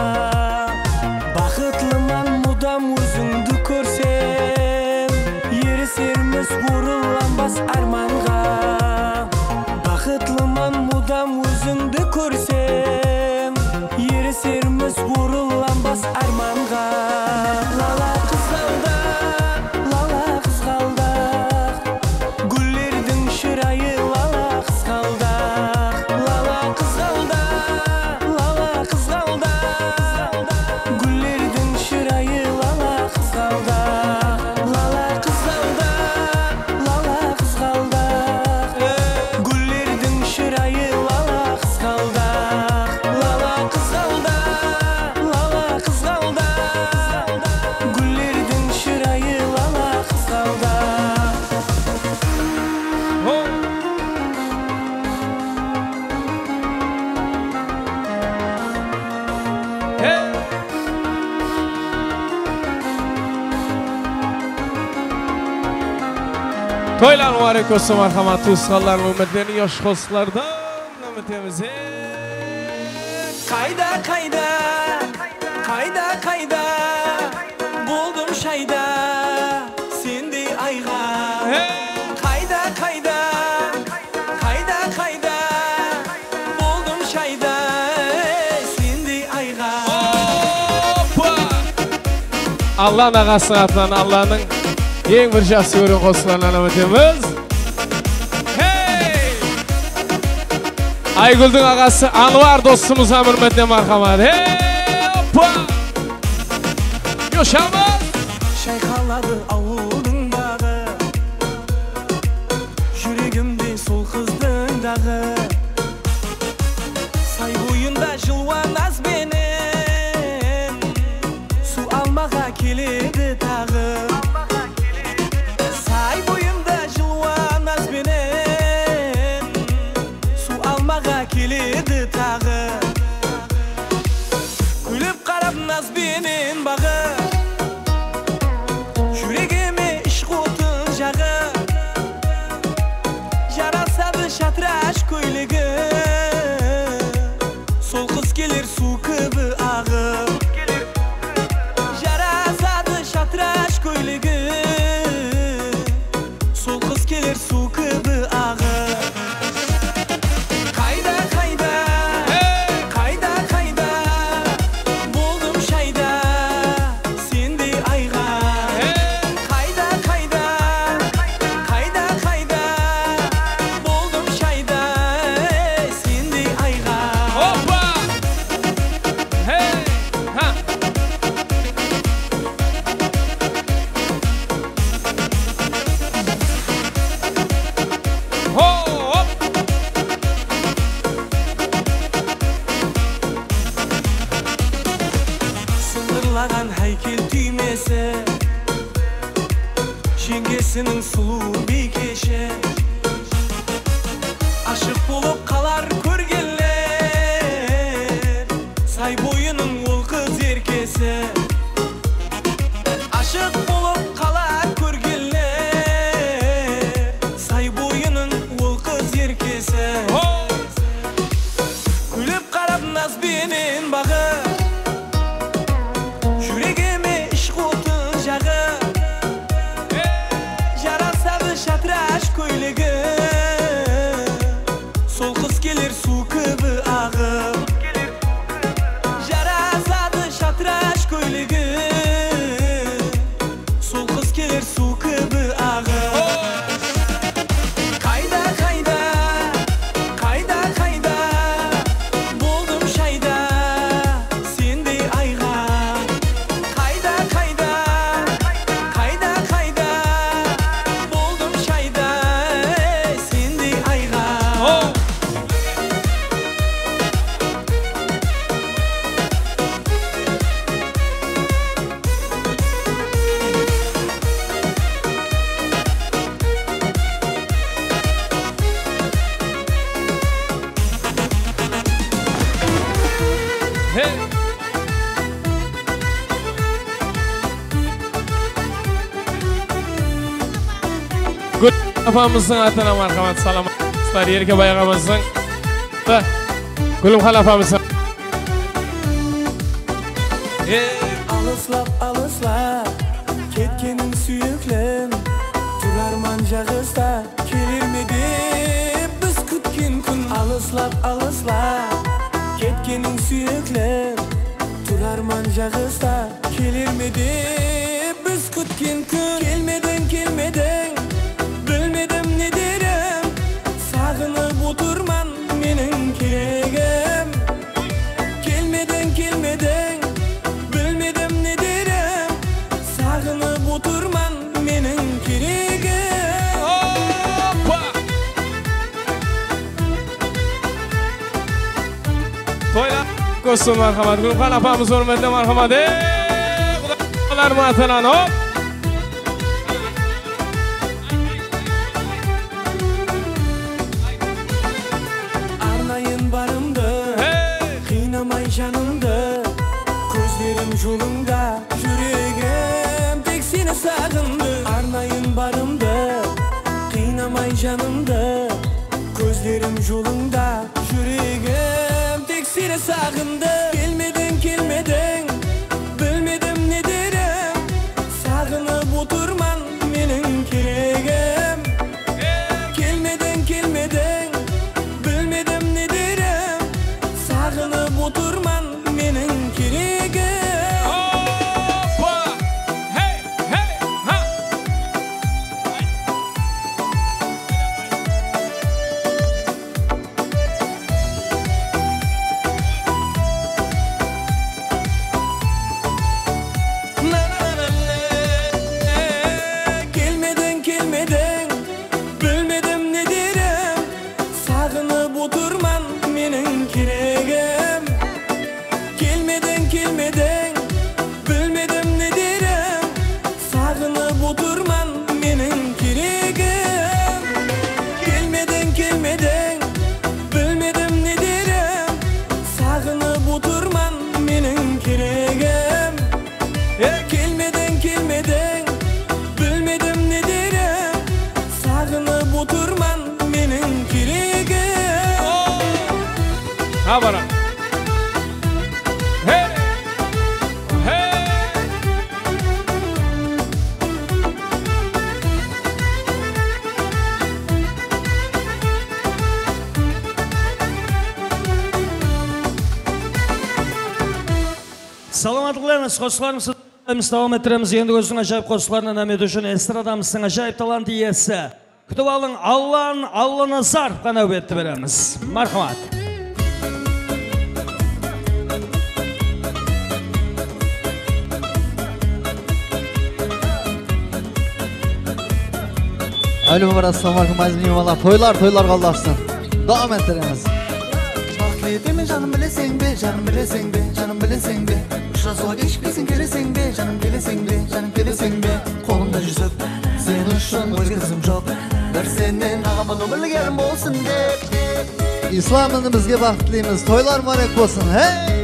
Бақытлыман мудам өзіңді көрсем, ересерміз орыланбас арманға. Бақытлыман мудам өзіңді көрсем, ересерміз орыланбас арманға. Лала qizg'aldoq, lala qizg'aldoq. Gullarning chiroyi lala qizg'aldoq. Lala qizg'aldoq, lala qizg'aldoq. Gullarning chiroyi lala qizg'aldoq. Lala qizg'aldoq, lala qizg'aldoq. Gullarning chiroyi lala qizg'aldoq. Lala qizg'aldoq, lala qizg'aldoq. Gullarning chiroyi lala Toylar mübarek olsun marhamat. Tuğsallar ümitlerini yosh qoslardan ümitimiz. Kayda kayda, kayda kayda. Buldum şayda, sindi ayga. Kayda kayda, kayda kayda. Buldum şayda, sindi ayga. Allah'ın ağasının atından Allah'ın en bir жақсы көрген қосыларынан үмітіміз. Айгүлдің ағасы Анвар досымызға үрметіне мархамат. Yoşamaz. Шайқалады ауылдың бағы, жүрегімде сол қыздың дағы. Сай бойында жылуан азбенен, су алмаға келеді тағы. Сай бойында жылуан азбенен, су алмаға келеді тағы. Күліп қарап назбенен бағы, жүрегіме іш қотын жағы. Сол қыз келер су кібі ағып, жарасады шатраш көйлегі. Сол қыз келер су кібі ағып. Қайда, қайда, қайда, қайда, болдым шайда, сендей айға. Қайда, қайда, қайда, қайда, болдым шайда, сендей айға. Опа! Hey! Ha! Hop! Сыңғырлаған хайкел түймесі, жеңгесінің сұлу бикеші. Ашық болып қалар көргенлер, сай бойының ол қыз еркесі. Ашық болып қалар көргенлер, сай бойының ол қыз еркесі. Күліп қарап назбенен бағып, жүрегіме ішқ отын жағып, жарасады шатраш көйлегі. Сол қыз келер су кібі ағып, жарасады шатраш көйлегі. Сол қыз келер су кібі ағып. Қайда, қайда, қайда, қайда, болдым шайда, сендей айға. Қайда, қайда, қайда, қайда, болдым шайда, сендей айға. Hey! Gül apamızın atına marhamat salamatlar. Yerke bayağımızın da Gülüm Xal apamızın. Алыслап, алыслап, кеткенің сүйеклім, тұрарман жағызда, келер ме деп біз күткен күн. Алыслап, алыслап, кеткенің сүйеклім, тұрарман жағызда, келер ме деп біз күткен күн. Келмедің, келмедің, білмедім не дерім, сағынып отырман менің керегім. Келмедің, келмедің, білмедім не дерім, сағынып отырман менің керегім. Опа! Toylar ko'rsin marhamat. Gülüm Xal apamiz hurmatli marhamat. Xudolar matalan hop. Arnayın barımdı, қинамай жанымды, көздерім жолыңда, жүрегім тек сені сағынды. Арнайын барымды, қинамай жанымды, көздерім жолыңда, жүрегім тек сені сағынды. Келмедің, келмедің, білмедім не дерім, сағынып отырман менің керегім. Келмедің, келмедің, білмедім не дерім, сағынып отырман менің керегім. Опа! Hey! Hey! Ha! Келмедің, келмедің, білмедім не дерім, сағынып отырман менің керегім. Саламатларыңыз, қосыларыңыз давам етіреміз. Енді өзінің ажайып қосыларынан әмет үшін эстрадамыздың ажайып талант иесі. Күтіп алың Алла Назар қана өбетті береміз. Мархамат. Ölüm var, assalamu alaikum aziz mehmonlar. Toylar qaldarsın. Davam ettiremiz. Bakliyetimi canım bilesin be, canım bilesin be, canım bilesin be. Şurası geçmesin gelesin be, canım gelesin be, canım gelesin be. Kolumda yüzük, senin ışın özge kızım çok. Ver senin ağamın ömürlü yerim olsun de. İslam'ın bizge baxtlıyız. Toylar mübarek olsun. Hey!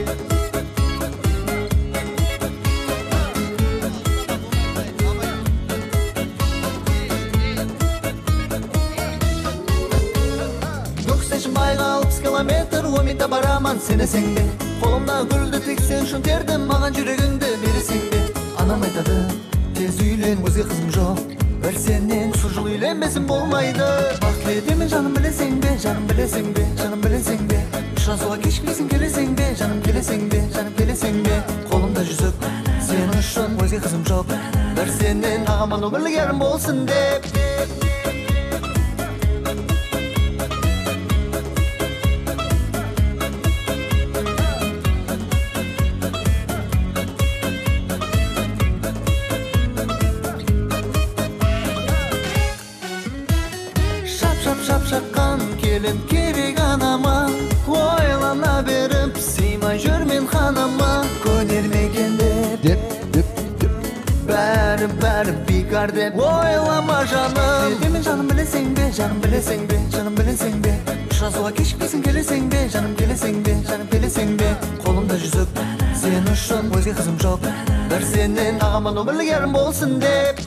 Kilometr umita baraman senesin be. Kolumda güldü tek sen şun derdim, mağan yüreğinde birisin be. Anam aytadı, tez uylen özge kızım жоқ. Ver senin kusur uylenmesin bolmaydı. Bakliyetimi canım bilesin be, canım bilesin be, canım bilesin be. Şurasuğa geçmesin gelesin be, canım gelesin be, canım gelesin be. Kolumda yüzük, senin ışın özge kızım жоқ. Ver senin ağaman ömürlü yerim olsun de. Şapşakkan kelin kerek anama. Oylana berip sıyma jürmen hanama. Konermegende dip. Bәрі бекар деп ойлама жаным. Сен жаным білесің бе, жаным білесің бе, жаным білесің бе. Ұшырасуға кешікпейсің келесің бе, жаным келесің бе, жаным келесің бе. Қолымда жүзік, сен үшін өзге қызым жоқ. Бір сенен ағаман өмірлік ерім болсын деп.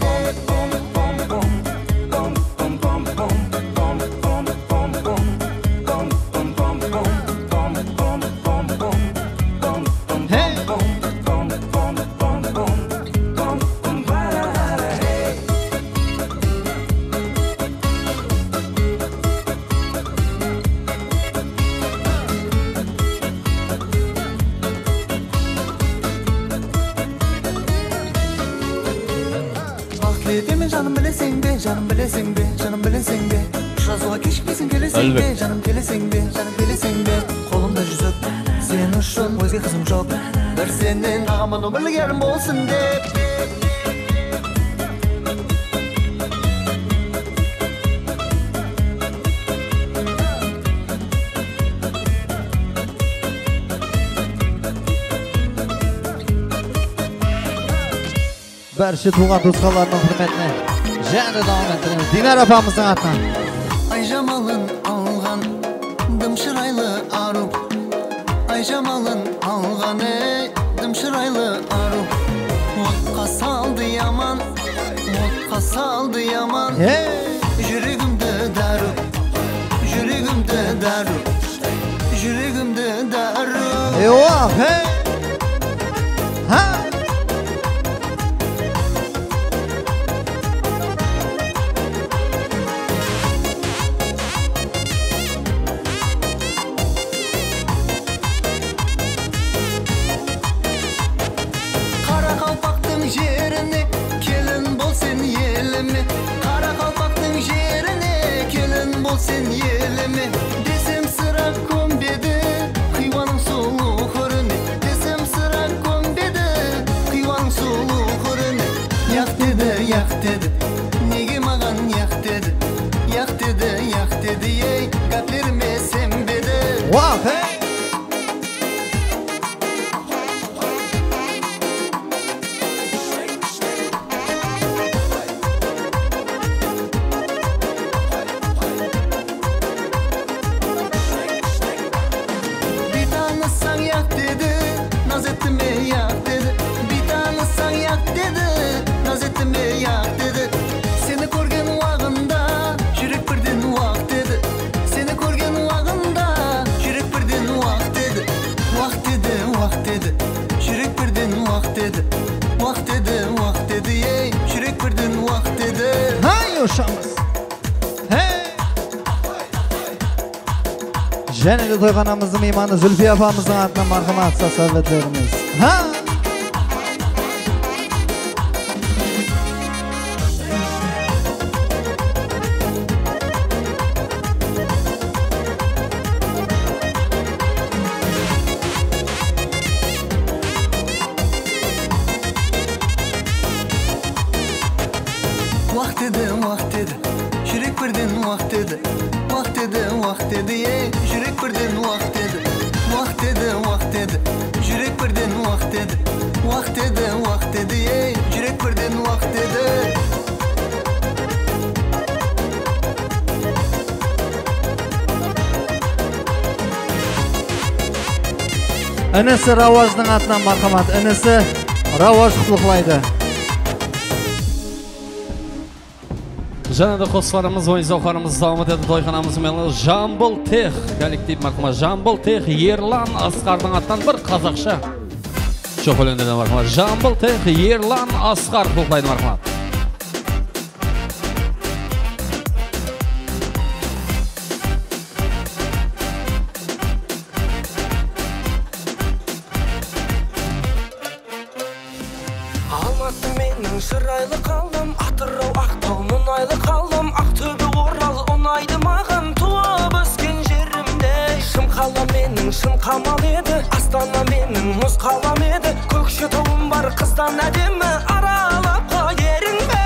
Canım bilesin be, canım bilesin be, canım bilesin be. Şurasuğa geçmesin gelesin be, canım gelesin be, canım gelesin be. Kolumda yüzük, senin üçün özge kızım жоқ. Bir senin ağamın ömürlük yerim olsun de. Barcha tuğan do'stlarning hurmatini yana davom ettiramiz. Dinar opamizning atdan. Ay jamalın algan, dımşıraylı aru. Ay jamalın algan ey, dımşıraylı aru. Otqa saldı yaman, otqa saldı yaman. Yüreğimde daru, yüreğimde daru, yüreğimde daru. Eyvah hey! Ha! Yerine kelin bol sen yelimi. Kara kalpaktın yerine kelin bol sen yelimi. Desem sıra kombedi kıyvanın solu hırını. Desem sıra kombedi kıyvanın solu hırını. Yak dedi negi mağan yak dedi. Yak dedi ey kalplerime sembedi. Wow hey! Seni көрген уағында жүрек бірден уақ деді. Seni көрген уағында жүрек бірден уақ деді. Уақ деді, жүрек бірден уақ деді. Уақ деді, ей, жүрек бірден уақ деді. Hay uşağımız. Hey! Jeneli toyxonamızın imanı Zülfiye apamızın adına marhamat sağ-savvetlerimiz. Ha! Inisi Ravojning atынан marhamat. Inisi Ravoj qutluklaydı. Жаңа да қосыларымыз, ойынзауқарымыз дамыт еді тойханамыз мен Жамбыл Тех коллектив марқыма. Жамбыл Тех Ерлан Асқардың аттан бір қазақша жоқ өлеңден марқыма. Жамбыл Тех Ерлан Асқар құлқайды марқыма. Алматы менің шырайлы қалдым, Атырау Ақтау мұнайлы қалдым, Ақтөбе Орал ұнайды маған, туып өскен жерімде. Шымқала менің шын қамал еді, Астана менің мұз қалам еді, Көкшетауым бар қыздан әдемі, аралап қойерің бе.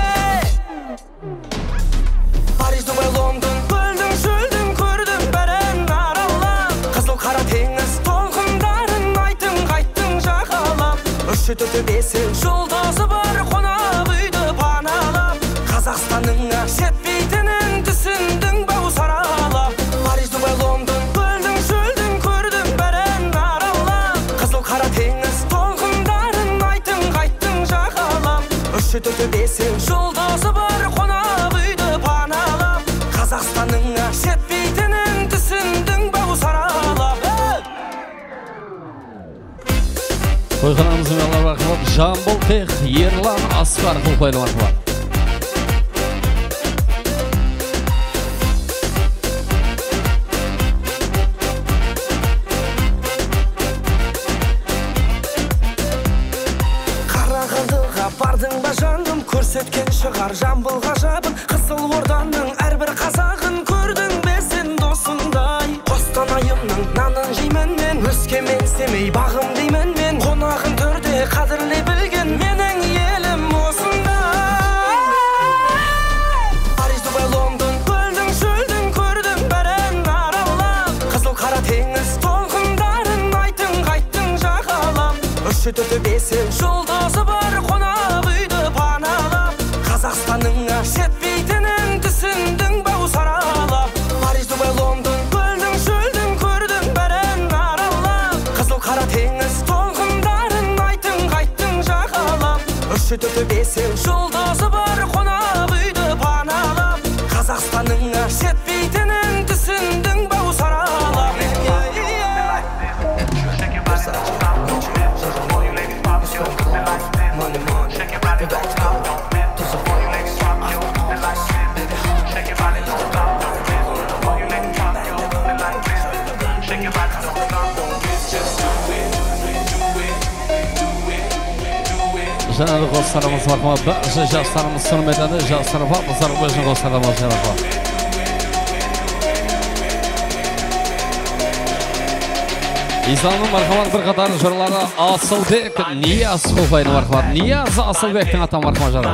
Париж, Дубай, Лондон, көлдің шөлдің көрдім бәрін аралап, Қызыл қара теңіз толқындарын айтың қайттың жағалап, үші төрті бесі жұлдызы бар қонақ үйді паналап, Қазақстаныңа жетпейтінін түсіндің бау саралап. Париж, Дубай, Лондон, көлдің шөлдің көрдім бәрін аралап, Қызыл қара теңіз толқындарын айтың қайттың жағалап, үші төрті бесі жұлдызы бар қонақ үйді паналап, Қазақстаныңа жетпейтінін түсіндің бау саралап. Тойханамызың алар бақылап, Жамбыл Тех Ерлан Асқар құлқайды марқылап. Қарағандыға бардың ба жаным, көрсеткен шығар Жамбыл ғажабын, Қызыл Орданың әрбір қазағын көрдің бе сен досыңдай. Қостанайымның нанын жеймін мен, Өскемен Семей бағым деймін мен, қонағын төрде қадірлей білген менің елім осындай. Париж, Дубай, Лондон, көлдің шөлдің көрдім бәрін аралап, Қызыл қара теңіз толқындарын айтың қайттың жағалап, үші төрті бесі жұлдызы бар қонақ үйді паналап, Қазақстаныңа жетпейтінін түсіндің бау саралап. Париж, Дубай, Лондон, көлдің шөлдің көрдім бәрін аралап, Қызыл қара теңіз толқындарын айтың қайттың жағалап, үші төрті бесі жұлдызы бар қонақ үйді паналап, Қазақстаныңа жетпейтінін түсіндің бау саралап. Жаңа да қосыларымыз марқыма. Бәрі жастарымыз сынып етеді, жастар бар, қыздар өзінің қосыларымыз марқыма. Исламның марқамат бір қатар жырлары Асылбек Нияз құлқайды марқамат. Нияз Асылбектің ата марқама жары.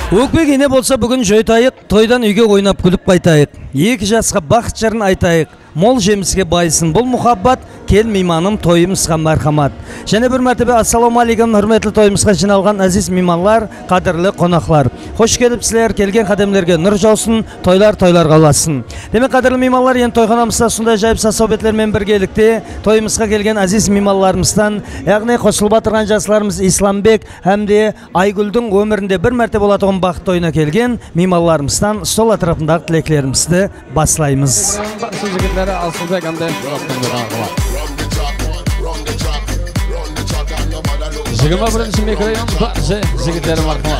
Өкпек ене болса бүгін жойтайық, тойдан үйге ойнап күліп қайтайық. Екі жасқа бақыт жырын айтайық. Мол жеміске байсын бұл мұхаббат, кел мейманым тойымызға мархамат. Және бір мәртебе ассаламу алейкум, hurmatli тойымызға жиналған әзиз меймандар, қадірлі қонақлар. Хош келіпсіздер, келген қадамлерге нұр жаусын, тойлар қаласын. Демек қадірлі меймандар, енді тойханамызда сондай жайып сасобеттермен біргелікте тойымызға келген әзиз меймандарымыздан, яғни қосылып отырған жастарымыз Исламбек әмде Айгүлдің өмірінде бір мәртебе болатығын бақыт тойына келген меймандарымыздан стол атырапындағы тілектерімізді баслаймыз. Асылбек әмде жығыма бірінші микрорайон бар жігіттері марқыма.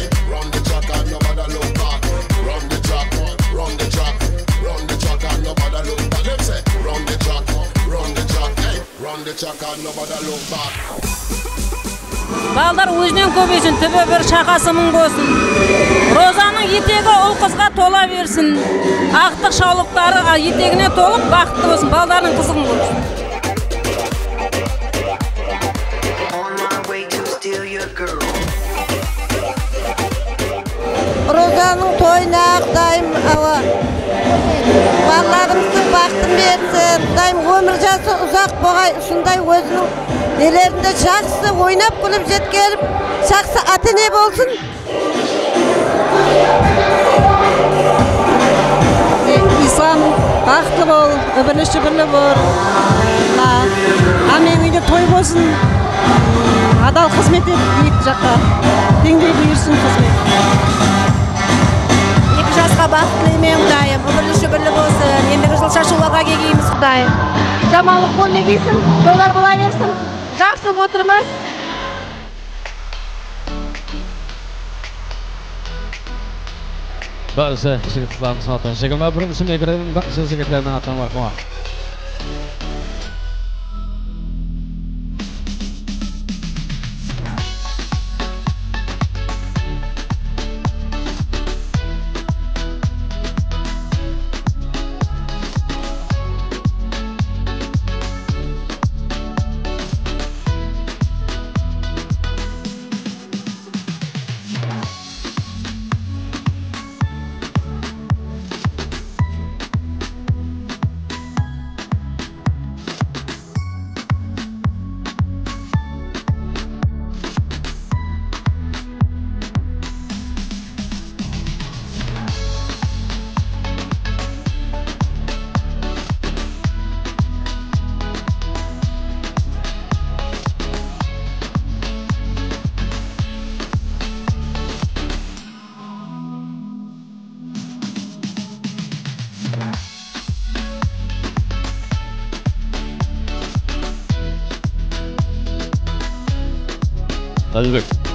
Run the track and nobody look back. балдар өзінен көбейсін, түбі бір шақасы мың болсын. Розаның етегі ұл қызға тола берсін. Ақтық шаулықтары етегіне толып бақытты болсын, балдардың қызығын болсын. Розаның тойына Құдайым балаларымыздың бақытын берсін. Құдайым өмір жасы ұзақ болғай, ұшындай өзінің нелерінде жақсы ойнап күліп жеткеліп, жақсы ата-ана болсын. Ислам бақытты бол, үбірлі-шүбірлі бол. Амен үйде той болсын. Адал қызмет ет екі жаққа. Теңдей бұйырсын қызмет. Екі жасқа бақыт тілеймін Құдайым, үбірлі-шүбірлі болсын. Ендігі жыл шашуларға келгейміз Құдайым. Жамалық қолына келсін, тойлар бола берсін. Жақсы отырмыз. Bazı şirketlerin satın. Şekilde birinci mekrenin bazı şirketlerine atan var. Hadi bak.